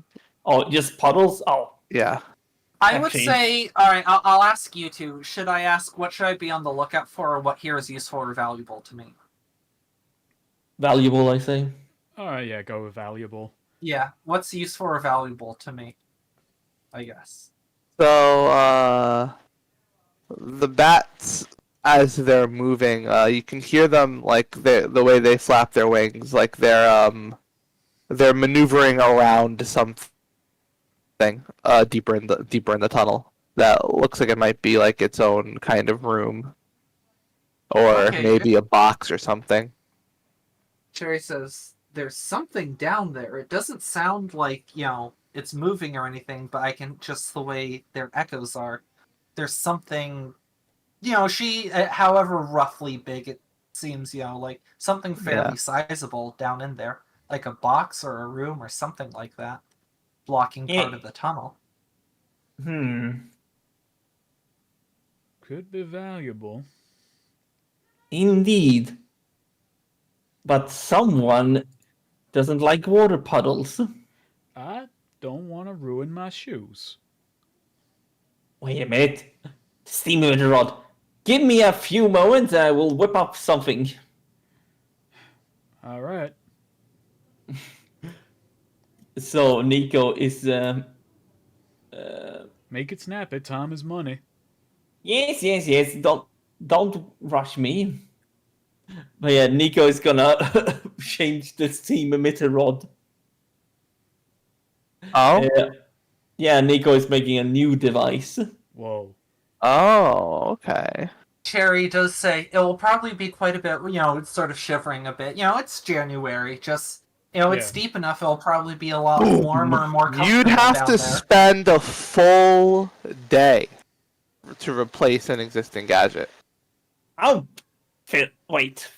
Speaker 4: Oh, just puddles? Oh,
Speaker 2: Yeah.
Speaker 3: I would
Speaker 4: Actually-
Speaker 3: say, all right, I'll ask you two. Should I ask what should I be on the lookout for, or what here is useful or valuable to me?
Speaker 4: valuable, I say.
Speaker 1: Oh yeah, go with valuable.
Speaker 3: Yeah, what's useful or valuable to me? I guess.
Speaker 2: So, the bats, as they're moving, you can hear them like the way they flap their wings, like they're maneuvering around something deeper in the tunnel. That looks like it might be like its own kind of room, or
Speaker 3: Okay.
Speaker 2: maybe a box or something.
Speaker 3: Cherry says there's something down there. It doesn't sound like it's moving or anything, but I can just the way their echoes are. There's something. She, however roughly big it seems, like something fairly sizable down in there, like a box or a room or something like that, blocking part of the tunnel.
Speaker 1: Could be valuable.
Speaker 4: Indeed. But someone doesn't like water puddles.
Speaker 1: I don't want to ruin my shoes.
Speaker 4: Wait a minute. Steam emitter rod. Give me a few moments and I will whip up something.
Speaker 1: All right.
Speaker 4: So Nico is
Speaker 1: Make it snappy. Time is money.
Speaker 4: yes. Don't rush me. But yeah, Nico is gonna change the steam emitter rod.
Speaker 2: Oh.
Speaker 4: Yeah, Nico is making a new device.
Speaker 1: Whoa.
Speaker 2: Oh. Okay.
Speaker 3: Cherry does say it will probably be quite a bit, it's sort of shivering a bit. It's January, just, it's
Speaker 1: Yeah.
Speaker 3: deep enough, it'll probably be a lot warmer, more comfortable
Speaker 2: You'd have
Speaker 3: down
Speaker 2: to
Speaker 3: there.
Speaker 2: spend a full day to replace an existing gadget.
Speaker 4: Oh, wait.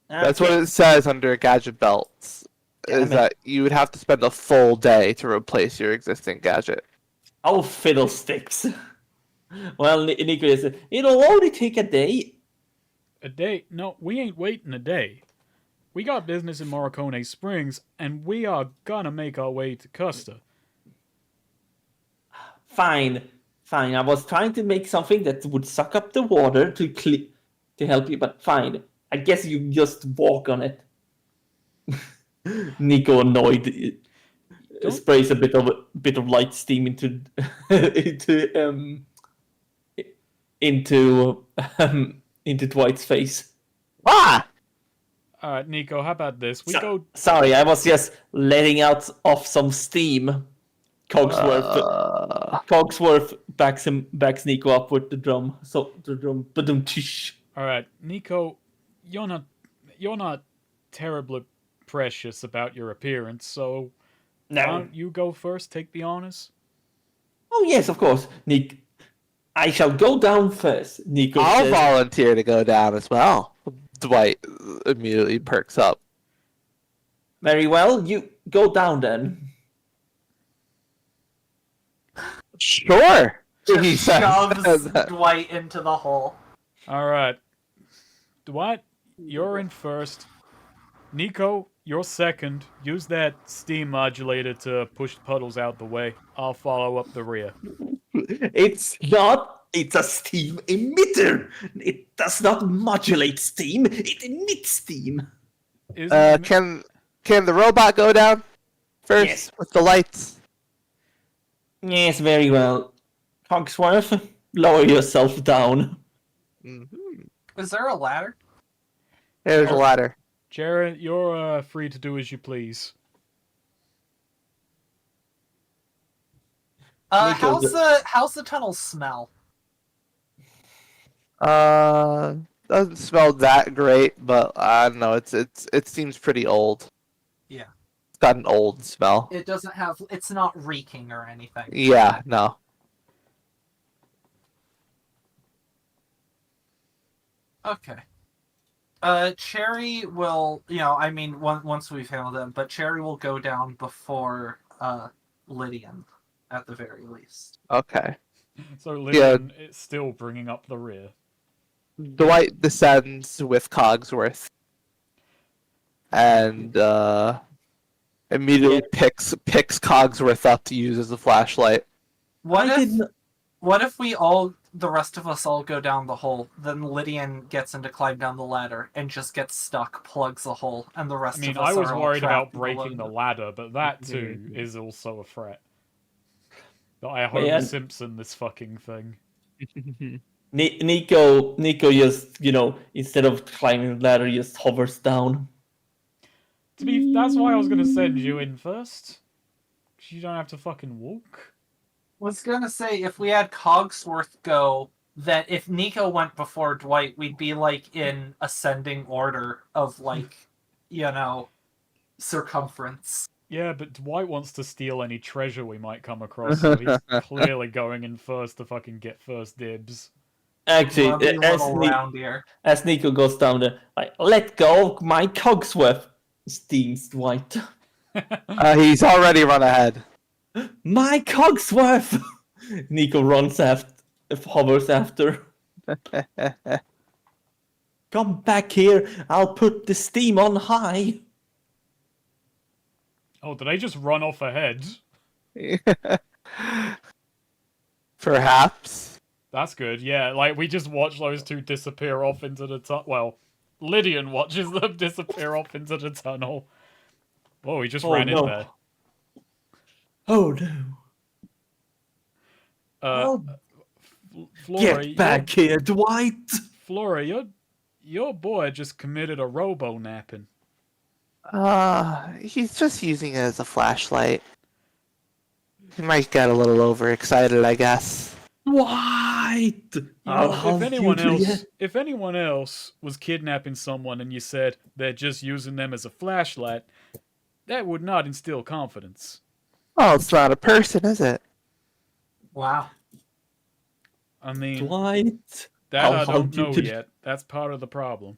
Speaker 2: That's what it says under gadget belts.
Speaker 4: Damn
Speaker 2: Is
Speaker 4: it.
Speaker 2: that you would have to spend a full day to replace your existing gadget.
Speaker 4: Oh, fiddlesticks. Well, Nico said, it'll only take a day.
Speaker 1: A day? No, we ain't waiting a day. We got business in Morricone Springs, and we are gonna make our way to Custer.
Speaker 4: Fine. I was trying to make something that would suck up the water to to help you, but fine. I guess you just walk on it. Nico, annoyed,
Speaker 1: Don't-
Speaker 4: sprays a bit of light steam into into into Dwight's face.
Speaker 2: Ah!
Speaker 1: All right, Nico. How about this? We
Speaker 4: So-
Speaker 1: go.
Speaker 4: Sorry, I was just letting out off some steam. Cogsworth backs Nico up with the drum. So the drum, tish.
Speaker 1: All right, Nico. You're not terribly precious about your appearance, so why
Speaker 4: No.
Speaker 1: don't you go first? Take the honors.
Speaker 4: Oh yes, of course, Nick. I shall go down first. Nico
Speaker 2: I'll
Speaker 4: says.
Speaker 2: volunteer to go down as well. Dwight immediately perks up.
Speaker 4: Very well, you go down then.
Speaker 2: Sure. He
Speaker 3: Just
Speaker 2: says.
Speaker 3: shoves Dwight into the hole.
Speaker 1: All right, Dwight, you're in first. Nico, you're second. Use that steam modulator to push the puddles out the way. I'll follow up the rear.
Speaker 4: It's not. It's a steam emitter. It does not modulate steam. It emits steam.
Speaker 1: Isn't
Speaker 2: Can the robot go down first
Speaker 4: Yes.
Speaker 2: with the lights?
Speaker 4: Yes, very well. Cogsworth, lower yourself down.
Speaker 3: Is there a ladder?
Speaker 2: There's a ladder.
Speaker 1: Jared, you're free to do as you please.
Speaker 4: Nico,
Speaker 3: How's the tunnel smell?
Speaker 2: Doesn't smell that great, but I don't know. It seems pretty old.
Speaker 3: Yeah.
Speaker 2: It's got an old smell.
Speaker 3: It doesn't have. It's not reeking or anything.
Speaker 2: Yeah, no.
Speaker 3: Okay. Cherry will, I mean, once we've handled them, but Cherry will go down before Lydian, at the very least.
Speaker 2: Okay.
Speaker 1: So Lydian is still bringing up the rear.
Speaker 2: Dwight descends with Cogsworth, and immediately picks Cogsworth up to use as a flashlight.
Speaker 3: What if the rest of us all go down the hole, then Lydian gets in to climb down the ladder and just gets stuck, plugs the hole, and the rest
Speaker 1: I mean,
Speaker 3: of us
Speaker 1: I was
Speaker 3: are all
Speaker 1: worried about
Speaker 3: trapped
Speaker 1: breaking the
Speaker 3: below.
Speaker 1: ladder, but that too is also a threat. That I Homer
Speaker 4: Yeah.
Speaker 1: Simpson this fucking thing.
Speaker 4: Nico just, instead of climbing the ladder, just hovers down.
Speaker 1: That's why I was gonna send you in first. 'Cause you don't have to fucking walk.
Speaker 3: Was gonna say, if we had Cogsworth go, that if Nico went before Dwight, we'd be like in ascending order of circumference.
Speaker 1: Yeah, but Dwight wants to steal any treasure we might come across, so he's clearly going in first to fucking get first dibs.
Speaker 4: Actually,
Speaker 3: Grubby little round here.
Speaker 4: as Nico goes down there, let go of my Cogsworth, steams Dwight.
Speaker 2: He's already run ahead.
Speaker 4: My Cogsworth! Nico runs after, hovers after. Come back here, I'll put the steam on high.
Speaker 1: Oh, did they just run off ahead?
Speaker 2: Perhaps.
Speaker 1: That's good, yeah. Like, we just watch those two disappear off into the tunnel. Well, Lydian watches them disappear off into the tunnel. Whoa, he just ran in there.
Speaker 4: Oh no.
Speaker 1: Flora,
Speaker 4: Get back here, Dwight!
Speaker 1: Flora, your boy just committed a robo-napping.
Speaker 2: He's just using it as a flashlight. He might get a little overexcited, I guess.
Speaker 4: Dwight! I'll hunt you to the end.
Speaker 1: If anyone else was kidnapping someone and you said they're just using them as a flashlight, that would not instill confidence.
Speaker 2: Oh, it's not a person, is it?
Speaker 3: Wow.
Speaker 1: I mean,
Speaker 4: Dwight!
Speaker 1: that
Speaker 4: I'll
Speaker 1: I don't
Speaker 4: hunt you
Speaker 1: know
Speaker 4: to-
Speaker 1: yet. That's part of the problem.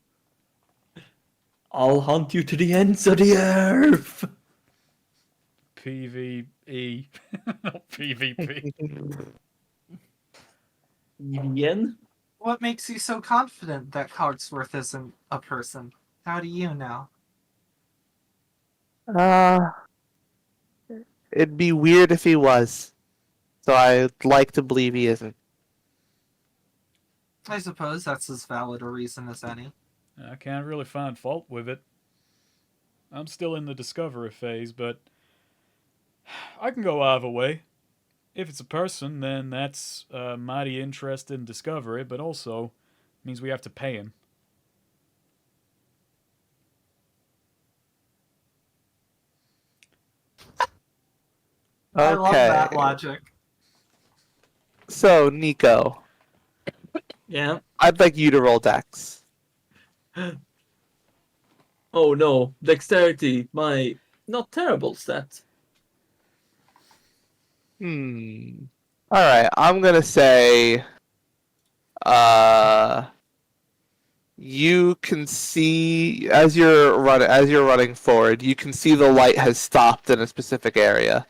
Speaker 4: I'll hunt you to the ends of the earth!
Speaker 1: PvE, not PvP.
Speaker 4: Ian?
Speaker 3: What makes you so confident that Cogsworth isn't a person? How do you know?
Speaker 2: It'd be weird if he was. So I'd like to believe he isn't.
Speaker 3: I suppose that's as valid a reason as any.
Speaker 1: I can't really find fault with it. I'm still in the discovery phase, but I can go either way. If it's a person, then that's a mighty interest in discovery, but also means we have to pay him.
Speaker 3: I love that
Speaker 2: Okay.
Speaker 3: logic.
Speaker 2: So, Nico,
Speaker 4: Yeah.
Speaker 2: I'd like you to roll Dex.
Speaker 4: Oh no, dexterity, my not terrible stat.
Speaker 2: All right, I'm gonna say, you can see as you're running forward, you can see the light has stopped in a specific area.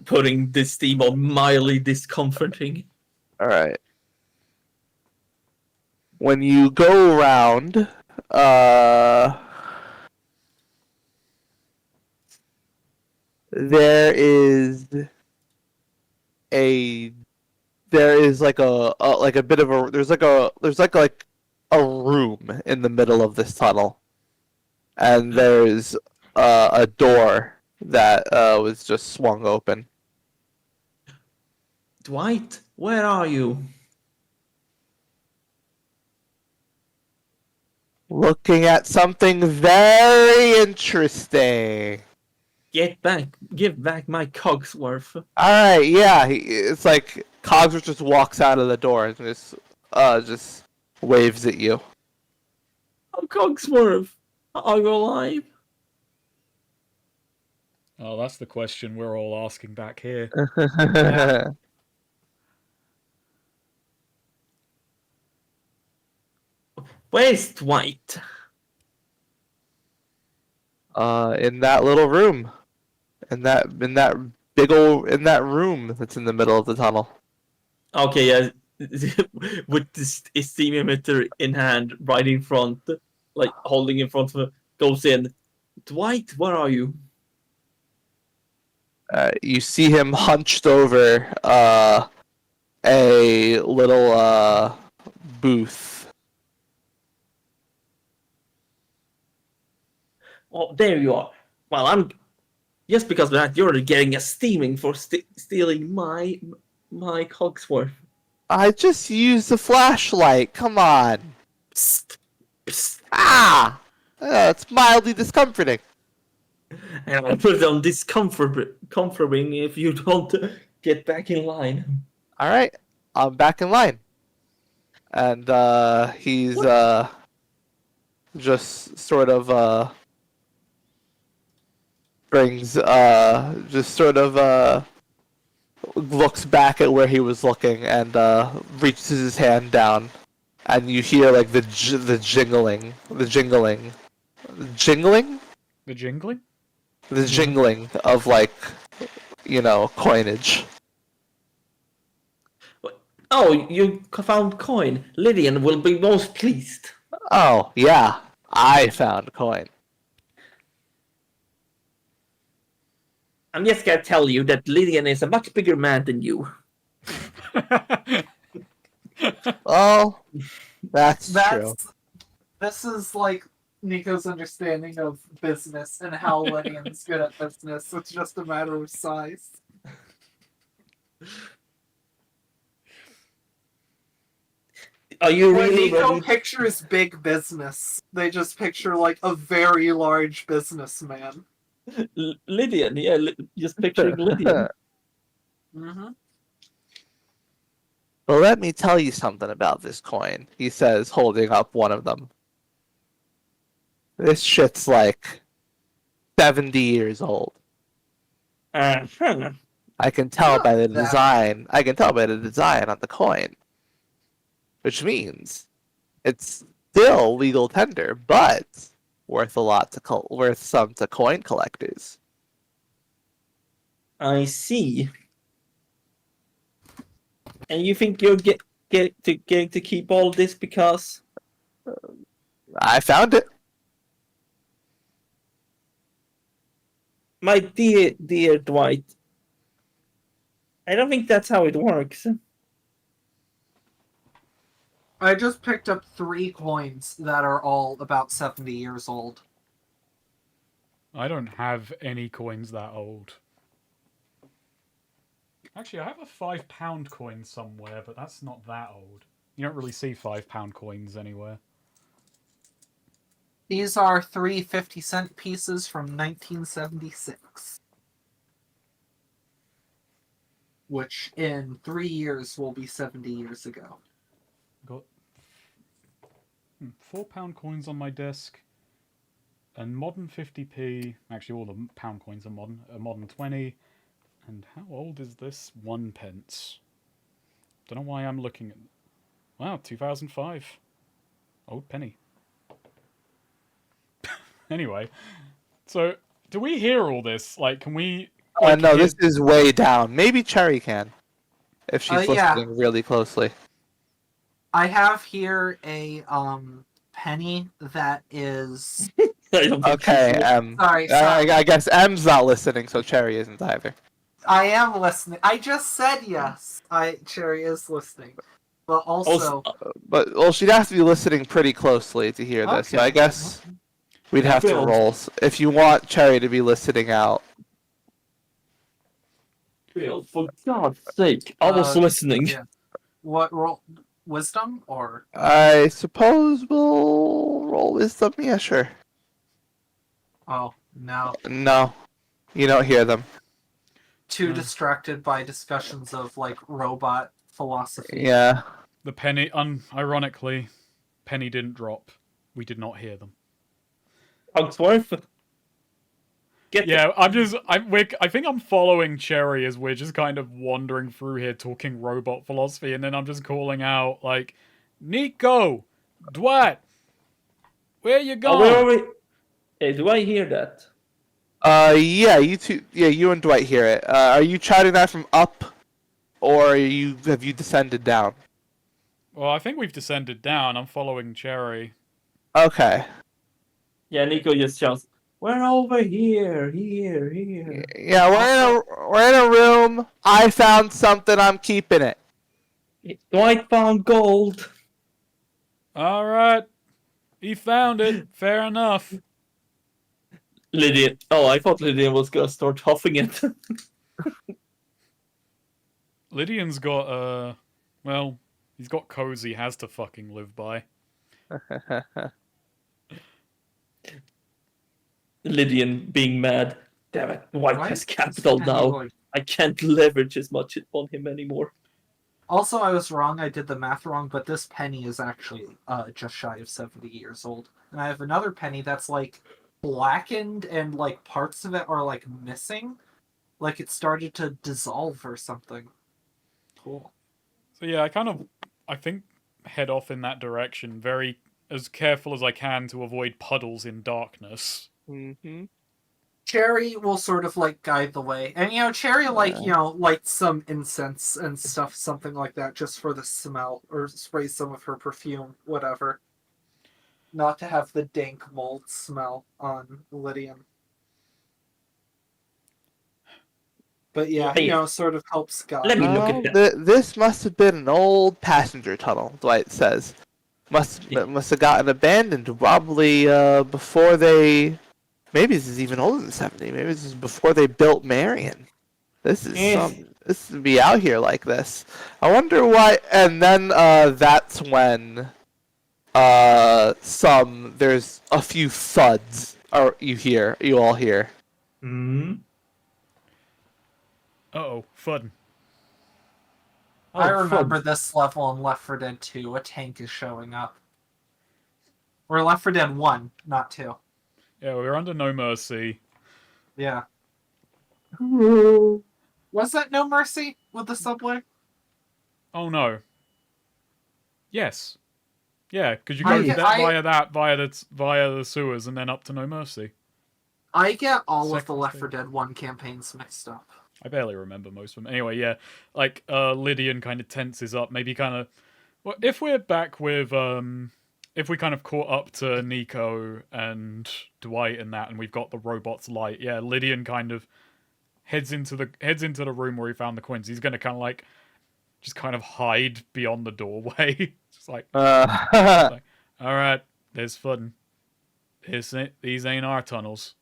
Speaker 4: Putting this theme on mildly discomforting.
Speaker 2: All right. When you go around, there is a like a bit of a there's like a room in the middle of this tunnel, and there's a door that was just swung open.
Speaker 4: Dwight, where are you?
Speaker 2: Looking at something very interesting.
Speaker 4: Give back my Cogsworth.
Speaker 2: All right, yeah, it's like Cogsworth just walks out of the door and just waves at you.
Speaker 4: Oh, Cogsworth, are you alive?
Speaker 1: Oh, that's the question we're all asking back here.
Speaker 4: Where's Dwight?
Speaker 2: In that little room, in that in that room that's in the middle of the tunnel.
Speaker 4: Okay, yeah, with this steam emitter in hand, right in front, like holding in front of him, goes in. Dwight, where are you?
Speaker 2: You see him hunched over a little booth.
Speaker 4: Oh, there you are. Well, I'm just because of that you're getting a steaming for stealing my Cogsworth.
Speaker 2: I just used the flashlight. Come on.
Speaker 4: Psst, psst.
Speaker 2: Ah! It's mildly discomforting.
Speaker 4: And I'll put it on comforting if you don't get back in line.
Speaker 2: All right, I'm back in line, and he's just sort of brings just sort of looks back at where he was looking and reaches his hand down, and you hear like the jingling, jingling,
Speaker 1: The jingling?
Speaker 2: the jingling of like coinage.
Speaker 4: Oh, you found coin. Lydian will be most pleased.
Speaker 2: Oh yeah, I found a coin.
Speaker 4: I'm just gonna tell you that Lydian is a much bigger man than you.
Speaker 2: Oh, that's true.
Speaker 3: This is like Nico's understanding of business and how Lydian's good at business. It's just a matter of size.
Speaker 4: Are you
Speaker 3: When
Speaker 4: really
Speaker 3: Nico
Speaker 4: ready?
Speaker 3: pictures big business, they just picture like a very large businessman.
Speaker 4: Lydian, yeah, just picturing Lydian.
Speaker 3: Mm-hmm.
Speaker 2: Well, let me tell you something about this coin, he says, holding up one of them. This shit's like 70 years old.
Speaker 4: Uh-huh.
Speaker 2: I can tell by the
Speaker 3: That-
Speaker 2: design. I can tell by the design on the coin. Which means it's still legal tender, but worth a lot worth some to coin collectors.
Speaker 4: I see. And you think you're getting to keep all this because
Speaker 2: I found it.
Speaker 4: my dear Dwight, I don't think that's how it works.
Speaker 3: I just picked up 3 coins that are all about 70 years old.
Speaker 1: I don't have any coins that old. Actually, I have a £5 coin somewhere, but that's not that old. You don't really see £5 coins anywhere.
Speaker 3: These are 3 50-cent pieces from 1976. Which in 3 years will be 70 years ago.
Speaker 1: Got £4 coins on my desk. And modern 50p. Actually, all the pound coins are modern. A modern 20. And how old is this 1 pence? Don't know why I'm looking at. Wow, 2005. Old penny. Anyway, so do we hear all this? Like, can we? Like,
Speaker 2: No,
Speaker 1: hear-
Speaker 2: this is way down. Maybe Cherry can, if she's
Speaker 3: Yeah.
Speaker 2: listening really closely.
Speaker 3: I have here a penny that is.
Speaker 4: I don't think
Speaker 2: Okay,
Speaker 4: she's-
Speaker 3: Sorry.
Speaker 2: I guess M's not listening, so Cherry isn't either.
Speaker 3: I am listening. I just said yes. Cherry is listening, but also.
Speaker 2: But well, she'd have to be listening pretty closely to hear this. So I
Speaker 3: Okay.
Speaker 2: guess we'd have to
Speaker 4: Bill.
Speaker 2: roll. If you want Cherry to be listening out,
Speaker 4: Bill, for God's sake, I was listening.
Speaker 3: Yeah. What roll? Wisdom or?
Speaker 2: I suppose we'll roll wisdom. Yeah, sure.
Speaker 3: Oh no.
Speaker 2: No, you don't hear them.
Speaker 3: Too distracted by discussions of like robot philosophy.
Speaker 2: Yeah.
Speaker 1: The penny, ironically, penny didn't drop. We did not hear them.
Speaker 4: Hogsworth.
Speaker 1: Yeah, I think I'm following Cherry as we're just kind of wandering through here talking robot philosophy, and then I'm just calling out, like, Nico! Dwight! Where you
Speaker 4: Oh, where are
Speaker 1: going?
Speaker 4: we? Hey, do I hear that?
Speaker 2: Yeah, you two. Yeah, you and Dwight hear it. Are you shouting that from up, or have you descended down?
Speaker 1: Well, I think we've descended down. I'm following Cherry.
Speaker 2: Okay.
Speaker 4: Yeah, Nico just shouts, "We're over here, here."
Speaker 2: Yeah, we're in a room. I found something. I'm keeping it.
Speaker 4: Dwight found gold.
Speaker 1: Alright. He found it. Fair enough.
Speaker 4: Lydian. Oh, I thought Lydian was gonna start huffing it.
Speaker 1: Lydian's got, well, he's got codes he has to fucking live by.
Speaker 4: Lydian being mad. Damn it, Dwight
Speaker 3: Why
Speaker 4: has
Speaker 3: is
Speaker 4: capital
Speaker 3: this
Speaker 4: now.
Speaker 3: penny, like-
Speaker 4: I can't leverage as much on him anymore.
Speaker 3: Also, I was wrong. I did the math wrong, but this penny is actually just shy of 70 years old. And I have another penny that's like blackened and like parts of it are like missing. Like it started to dissolve or something. Cool.
Speaker 1: So yeah, I think, head off in that direction, very as careful as I can to avoid puddles in darkness.
Speaker 2: Mm-hmm.
Speaker 3: Cherry will sort of like guide the way. And Cherry lights some incense and stuff, something like that, just for the smell, or sprays some of her perfume, whatever. Not to have the dank mold smell on Lydian. But yeah,
Speaker 4: Hey.
Speaker 3: sort of helps guide.
Speaker 4: Let me look at that.
Speaker 2: This must have been an old passenger tunnel. Dwight says, must have gotten abandoned probably before they. Maybe this is even older than 70. Maybe this is before they built Marion. This is this would be out here like this. I wonder why. And then that's when there's a few thuds. Or you all hear.
Speaker 4: Hmm.
Speaker 1: Uh-oh, fun.
Speaker 3: I remember this level in Left 4 Dead 2. A tank is showing up. Or Left 4 Dead 1, not 2.
Speaker 1: Yeah, we're under No Mercy.
Speaker 3: Yeah. Was that No Mercy with the subway?
Speaker 1: Oh no. Yes. Yeah, because you
Speaker 3: I
Speaker 1: go
Speaker 3: get-
Speaker 1: via the sewers and then up to No Mercy.
Speaker 3: I get all of the
Speaker 1: Second
Speaker 3: Left 4
Speaker 1: stage.
Speaker 3: Dead 1 campaigns mixed up.
Speaker 1: I barely remember most of them. Anyway, yeah, like Lydian kind of tenses up, maybe kind of. Well, if we're back with if we kind of caught up to Nico and Dwight and that, and we've got the robot's light, yeah, Lydian kind of heads into the room where he found the coins. He's gonna kind of like just kind of hide beyond the doorway. Just like,
Speaker 2: Uh,
Speaker 1: all right, there's fun. These ain't our tunnels.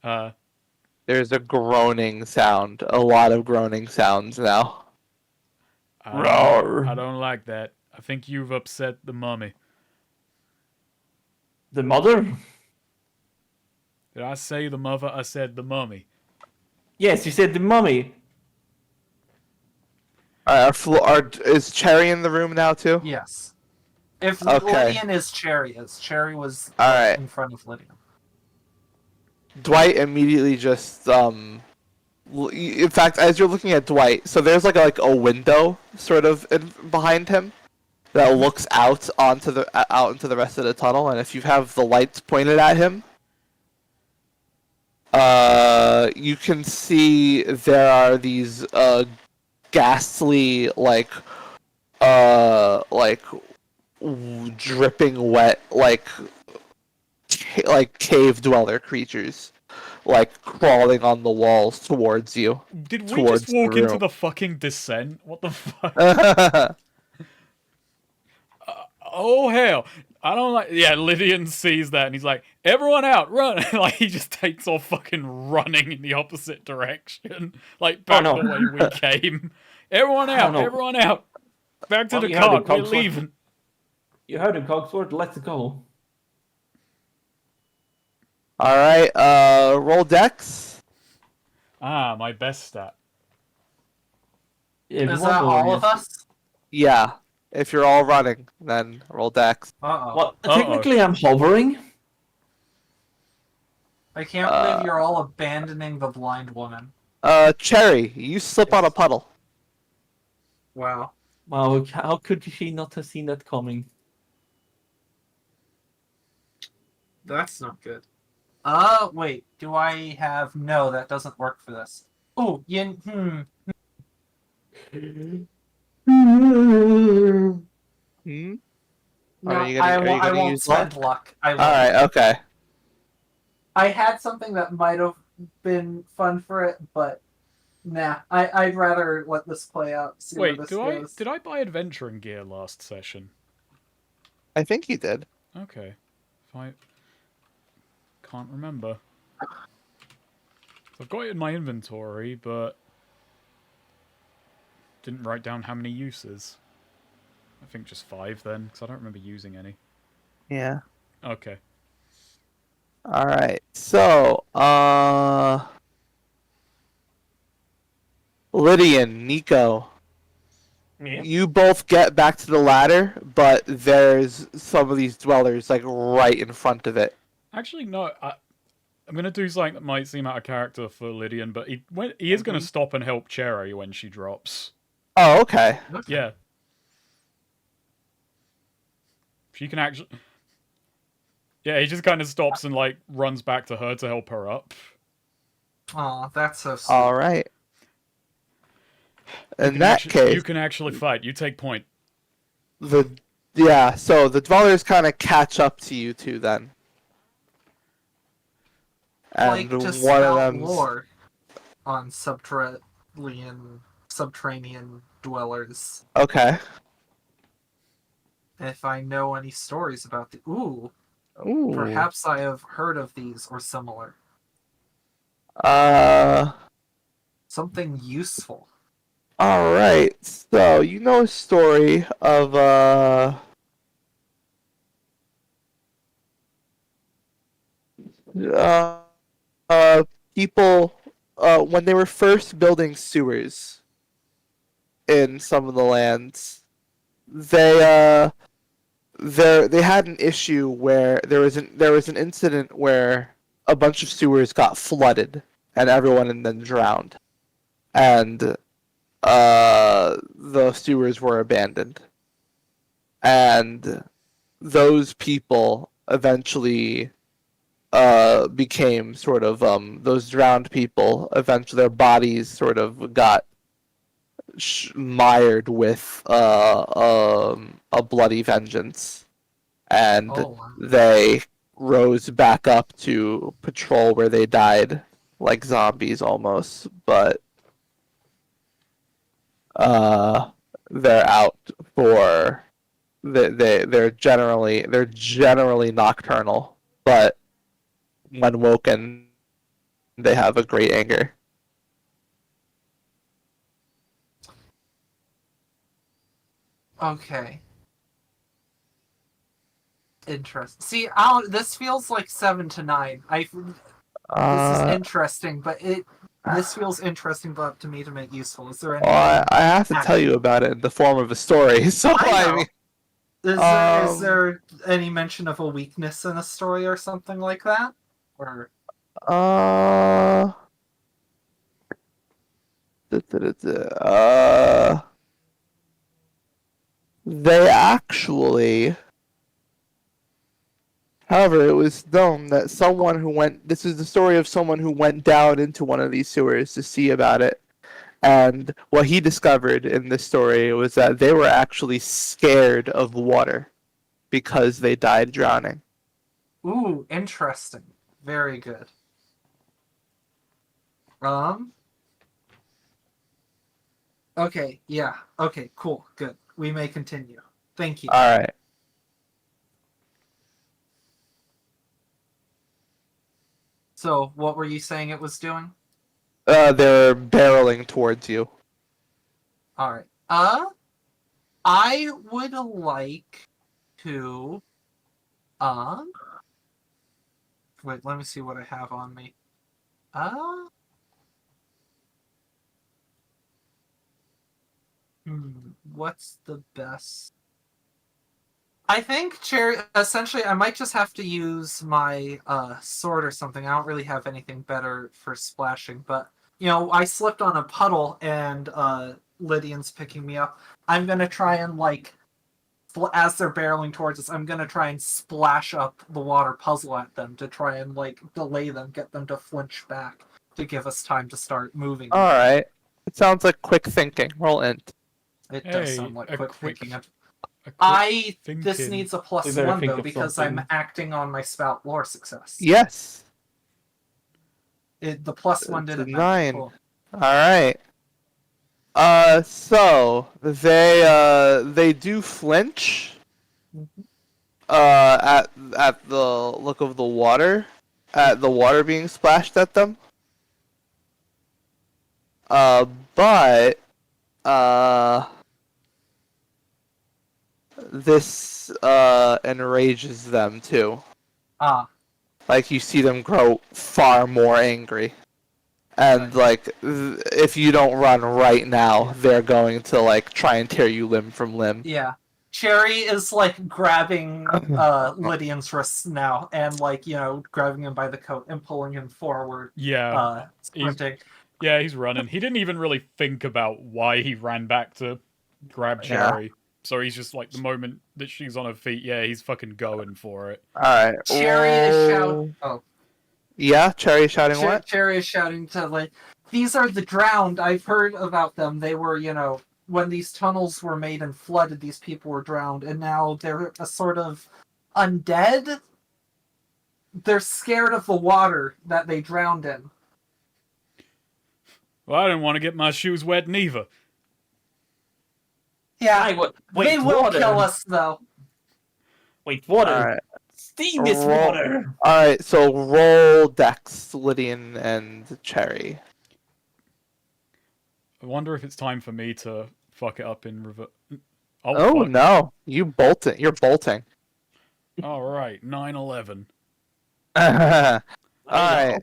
Speaker 2: there's a groaning sound. A lot of groaning sounds now.
Speaker 1: I don't like that. I think you've upset the mummy.
Speaker 4: The mother?
Speaker 1: Did I say the mother? I said the mummy.
Speaker 4: Yes, you said the mummy.
Speaker 2: Is Cherry in the room now too?
Speaker 3: Yes. If
Speaker 2: Okay.
Speaker 3: Lydian is Cherry, as Cherry was
Speaker 2: All right.
Speaker 3: in front of Lydian.
Speaker 2: Dwight immediately just in fact, as you're looking at Dwight, so there's like a window sort of behind him that looks out out into the rest of the tunnel, and if you have the lights pointed at him, you can see there are these ghastly dripping wet like cave dweller creatures like crawling on the walls towards you.
Speaker 1: Did we
Speaker 2: Towards
Speaker 1: just walk
Speaker 2: the
Speaker 1: into
Speaker 2: room.
Speaker 1: the fucking descent? What the fuck? Oh hell! I don't like. Yeah, Lydian sees that and he's like, "Everyone out, run!" Like he just takes off fucking running in the opposite direction, like back
Speaker 4: no.
Speaker 1: the way we came. Everyone out!
Speaker 4: no.
Speaker 1: Everyone out! Back to
Speaker 4: Well,
Speaker 1: the
Speaker 4: you heard
Speaker 1: car.
Speaker 4: it,
Speaker 1: We're
Speaker 4: Cogsworth.
Speaker 1: leaving.
Speaker 4: You heard him, Cogsworth. Let's go.
Speaker 2: All right, roll dex.
Speaker 1: Ah, my best stat.
Speaker 4: Yeah,
Speaker 3: Is
Speaker 4: one
Speaker 3: that
Speaker 4: more,
Speaker 3: all
Speaker 4: yes.
Speaker 3: of us?
Speaker 2: Yeah, if you're all running, then roll dex.
Speaker 3: Uh-oh.
Speaker 4: Well,
Speaker 1: Uh-oh.
Speaker 4: technically I'm hovering.
Speaker 3: I can't believe you're all abandoning the blind woman.
Speaker 2: Cherry, you slip on a puddle.
Speaker 3: Wow.
Speaker 4: Wow, how could she not have seen that coming?
Speaker 3: That's not good. Wait. Do I have... No, that doesn't work for this. Oh,
Speaker 2: Hmm?
Speaker 3: No,
Speaker 2: Are you
Speaker 3: I
Speaker 2: gonna
Speaker 3: won't
Speaker 2: use
Speaker 3: spend
Speaker 2: luck?
Speaker 3: luck. I won't.
Speaker 2: All right, okay.
Speaker 3: I had something that might have been fun for it, but nah. I'd rather let this play out. See
Speaker 1: Wait,
Speaker 3: where this goes.
Speaker 1: did I buy adventuring gear last session?
Speaker 2: I think you did.
Speaker 1: Okay, if I can't remember. I've got it in my inventory, but didn't write down how many uses. I think just 5 then, because I don't remember using any.
Speaker 2: Yeah.
Speaker 1: Okay.
Speaker 2: All right. So, Lydian, Nico,
Speaker 4: Yeah.
Speaker 2: you both get back to the ladder, but there's some of these dwellers like right in front of it.
Speaker 1: Actually, no. I'm gonna do something that might seem out of character for Lydian, but he is gonna stop and help Cherry when she drops.
Speaker 2: Oh, okay.
Speaker 1: Yeah. She can actually. Yeah, he just kind of stops and like runs back to her to help her up.
Speaker 3: Aw, that's so sweet.
Speaker 2: All right.
Speaker 1: You
Speaker 2: In
Speaker 1: can
Speaker 2: that
Speaker 1: actu-
Speaker 2: case,
Speaker 1: you can actually fight. You take point.
Speaker 2: so the dwellers kind of catch up to you two then.
Speaker 3: Like
Speaker 2: And
Speaker 3: to
Speaker 2: one
Speaker 3: spell
Speaker 2: of them.
Speaker 3: lore on subterranean dwellers.
Speaker 2: Okay.
Speaker 3: If I know any stories about the
Speaker 2: Ooh.
Speaker 3: perhaps I have heard of these or similar. Something useful.
Speaker 2: All right. So you know a story of people when they were first building sewers in some of the lands, they had an issue where there was an incident where a bunch of sewers got flooded and everyone in them drowned, and the sewers were abandoned, and those people eventually became sort of those drowned people. Eventually, their bodies sort of got mired with a bloody vengeance, and
Speaker 3: Oh, wow.
Speaker 2: they rose back up to patrol where they died like zombies almost, but they're out for they're generally nocturnal, but when woken, they have a great anger.
Speaker 3: Okay. Interesting. See, I'll, this feels like 7 to 9. This is
Speaker 2: Uh,
Speaker 3: interesting, but this feels interesting, but up to me to make useful. Is there
Speaker 2: well, I,
Speaker 3: anything?
Speaker 2: I have to tell you about it in the form of a story. So
Speaker 3: I
Speaker 2: I
Speaker 3: know.
Speaker 2: mean,
Speaker 3: Is
Speaker 2: um,
Speaker 3: there any mention of a weakness in a story or something like that? Or
Speaker 2: uh, uh, they actually. However, it was known that someone who went. This is the story of someone who went down into one of these sewers to see about it. And what he discovered in this story was that they were actually scared of water because they died drowning.
Speaker 3: ooh, interesting. Very good. Um. Okay. Yeah. Okay. Cool. Good. We may continue. Thank you.
Speaker 2: All right.
Speaker 3: So, what were you saying it was doing?
Speaker 2: They're barreling towards you.
Speaker 3: All right. I would like to. Um. Wait. Let me see what I have on me. Uh. What's the best? I think cherry. Essentially, I might just have to use my sword or something. I don't really have anything better for splashing, but I slipped on a puddle and Lydian's picking me up. I'm gonna try and as they're barreling towards us, I'm gonna try and splash up the water puzzle at them to try and delay them, get them to flinch back to give us time to start moving.
Speaker 2: All right. It sounds like quick thinking. Roll int.
Speaker 3: It does
Speaker 1: Hey,
Speaker 3: sound like
Speaker 1: a
Speaker 3: quick
Speaker 1: quick,
Speaker 3: thinking.
Speaker 1: a quick
Speaker 3: This
Speaker 1: thinking.
Speaker 3: needs a plus
Speaker 4: We better
Speaker 3: 1
Speaker 4: think
Speaker 3: though
Speaker 4: of
Speaker 3: because
Speaker 4: something.
Speaker 3: I'm acting on my spout lore success.
Speaker 2: Yes.
Speaker 3: The plus 1
Speaker 2: It's a
Speaker 3: didn't matter.
Speaker 2: 9.
Speaker 3: Cool.
Speaker 2: All right. So they do flinch. At the look of the water, at the water being splashed at them. But uh, this enrages them too.
Speaker 3: Ah,
Speaker 2: Like you see them grow far more angry, and if you don't run right now, they're going to try and tear you limb from limb.
Speaker 3: yeah. Cherry is grabbing Lydian's wrists now and grabbing him by the coat and pulling him forward.
Speaker 1: Yeah, he's
Speaker 3: Sprinting.
Speaker 1: he's running. He didn't even really think about why he ran back to grab
Speaker 2: Yeah.
Speaker 1: Cherry. So he's just the moment that she's on her feet, yeah, he's fucking going for it.
Speaker 2: All right.
Speaker 3: Cherry is shouting. Oh,
Speaker 2: Yeah, Cherry shouting what?
Speaker 3: Cherry is shouting to these are the drowned. I've heard about them. They were when these tunnels were made and flooded, these people were drowned, and now they're a sort of undead. They're scared of the water that they drowned in.
Speaker 1: Well, I didn't want to get my shoes wet neither.
Speaker 3: Yeah,
Speaker 4: Wait,
Speaker 3: they will
Speaker 4: water.
Speaker 3: kill us though.
Speaker 4: Wait, water.
Speaker 2: All right.
Speaker 4: Steam is
Speaker 2: Roll-
Speaker 4: water.
Speaker 2: All right. So roll Dex, Lydian, and Cherry.
Speaker 1: I wonder if it's time for me to fuck it up in reverse.
Speaker 2: Oh
Speaker 1: fuck.
Speaker 2: no, you bolting. You're bolting.
Speaker 1: All right, 9/11.
Speaker 2: All
Speaker 4: I know.
Speaker 2: right.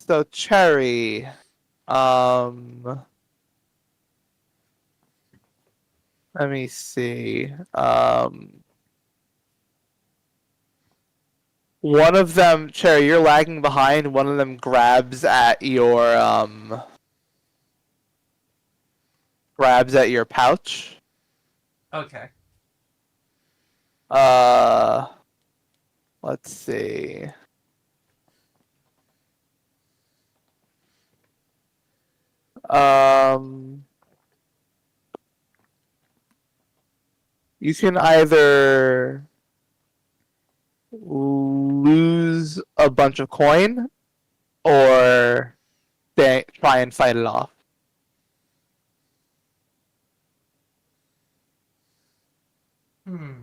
Speaker 2: So Cherry, let me see. One of them, Cherry, you're lagging behind. One of them grabs at your pouch.
Speaker 3: Okay.
Speaker 2: Let's see. You can either lose a bunch of coin, or try and fight it off?
Speaker 3: Hmm.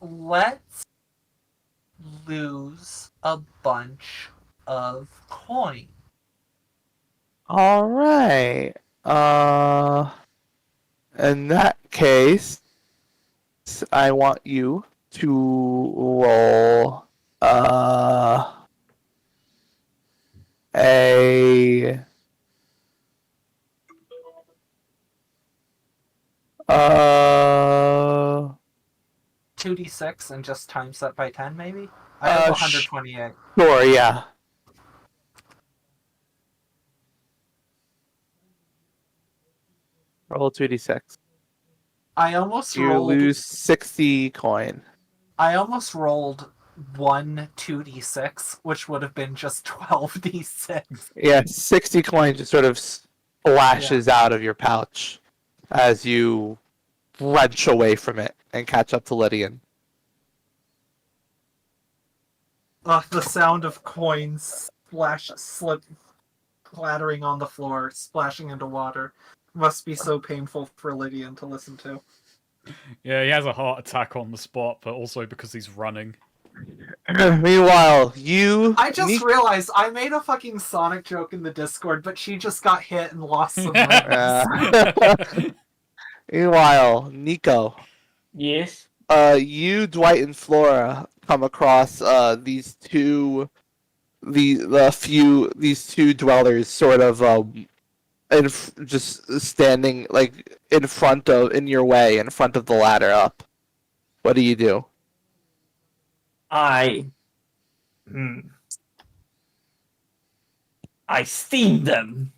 Speaker 3: Let's lose a bunch of coin.
Speaker 2: All right. In that case, I want you to roll a uh
Speaker 3: 2d6 and just times that by 10, maybe? I have 128.
Speaker 2: sure, yeah. Roll 2d6.
Speaker 3: I almost
Speaker 2: You
Speaker 3: rolled.
Speaker 2: lose 60 coin.
Speaker 3: I almost rolled one 2d6, which would have been just 12d6.
Speaker 2: Yeah, 60 coin just sort of splashes out of your pouch as you wrench away from it and catch up to Lydian.
Speaker 3: The sound of coins slip, clattering on the floor, splashing into water. Must be so painful for Lydian to listen to.
Speaker 1: Yeah, he has a heart attack on the spot, but also because he's running.
Speaker 2: Meanwhile, you.
Speaker 3: I just realized I made a fucking Sonic joke in the Discord, but she just got hit and lost some limbs.
Speaker 2: Meanwhile, Nico.
Speaker 4: Yes.
Speaker 2: You, Dwight, and Flora come across these two dwellers sort of just standing like in your way in front of the ladder up. What do you do?
Speaker 4: I steam them.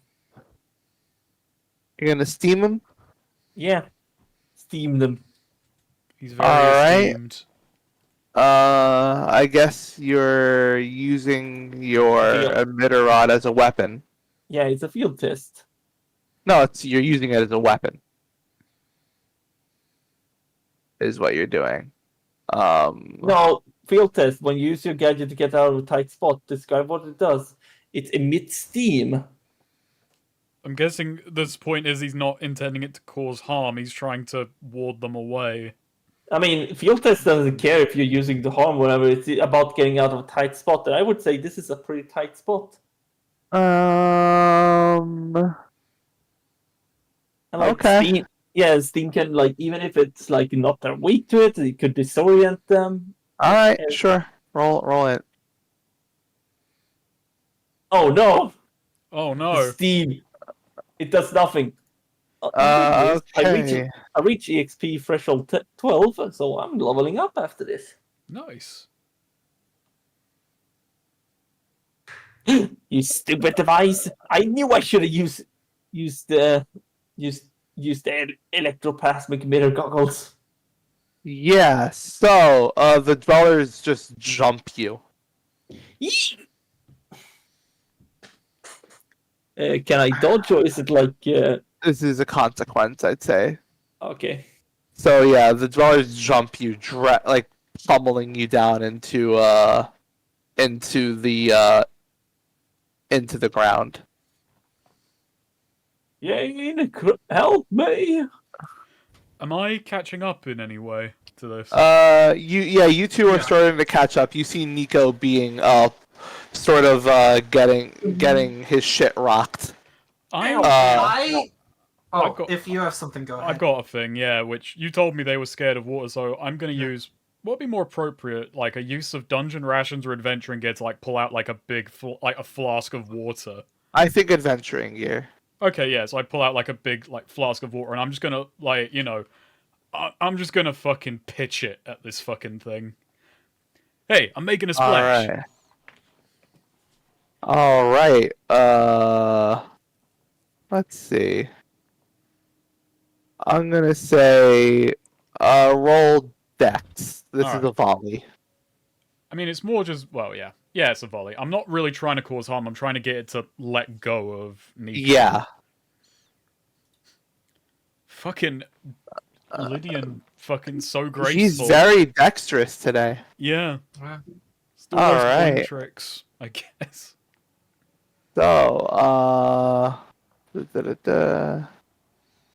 Speaker 2: You're gonna steam them?
Speaker 4: Yeah. Steam them.
Speaker 1: He's very
Speaker 2: Alright.
Speaker 1: esteemed.
Speaker 2: I guess you're using your emitter rod as a weapon.
Speaker 4: Yeah, it's a field test.
Speaker 2: No, you're using it as a weapon. Is what you're doing.
Speaker 4: No, field test. When you use your gadget to get out of a tight spot, describe what it does. It emits steam.
Speaker 1: I'm guessing this point is he's not intending it to cause harm, he's trying to ward them away.
Speaker 4: I mean, field test doesn't care if you're using the harm, whatever. It's about getting out of a tight spot, and I would say this is a pretty tight spot. And like
Speaker 2: Okay.
Speaker 4: steam can like even if it's like not their weight to it, it could disorient them.
Speaker 2: Alright, sure. Roll it.
Speaker 4: Oh no!
Speaker 1: Oh
Speaker 4: The
Speaker 1: no.
Speaker 4: steam. It does nothing.
Speaker 2: Okay.
Speaker 4: I reach EXP threshold 12, so I'm leveling up after this.
Speaker 1: Nice.
Speaker 4: You stupid device! I knew I should have used the electroplasmic mirror goggles.
Speaker 2: Yeah, so the dwellers just jump you.
Speaker 4: Can I dodge, or is it like
Speaker 2: This is a consequence, I'd say.
Speaker 4: okay?
Speaker 2: So yeah, the dwellers jump you, like pummeling you down into the ground.
Speaker 4: Yay, help me!
Speaker 1: Am I catching up in any way to this?
Speaker 2: You two are starting to catch up. You see Nico being sort of getting his shit rocked.
Speaker 3: If you have something, go ahead.
Speaker 1: I've got a thing, yeah, which you told me they were scared of water, so I'm gonna use what would be more appropriate, like a use of dungeon rations or adventuring gear to like pull out like a big like a flask of water.
Speaker 2: I think adventuring gear.
Speaker 1: Okay, yeah, so I pull out like a big like flask of water, and I'm just gonna like I'm just gonna fucking pitch it at this fucking thing. Hey, I'm making a splash.
Speaker 2: All right. Let's see. I'm gonna say, roll dex. This is a volley.
Speaker 1: I mean, it's more just yeah, it's a volley. I'm not really trying to cause harm. I'm trying to get it to let go of Nico.
Speaker 2: Yeah.
Speaker 1: Fucking Lydian fucking so
Speaker 2: She's
Speaker 1: graceful.
Speaker 2: very dexterous today.
Speaker 1: Yeah.
Speaker 3: Yeah.
Speaker 1: Still
Speaker 2: All
Speaker 1: those coin
Speaker 2: right.
Speaker 1: tricks, I guess.
Speaker 2: So, da-da-da-da.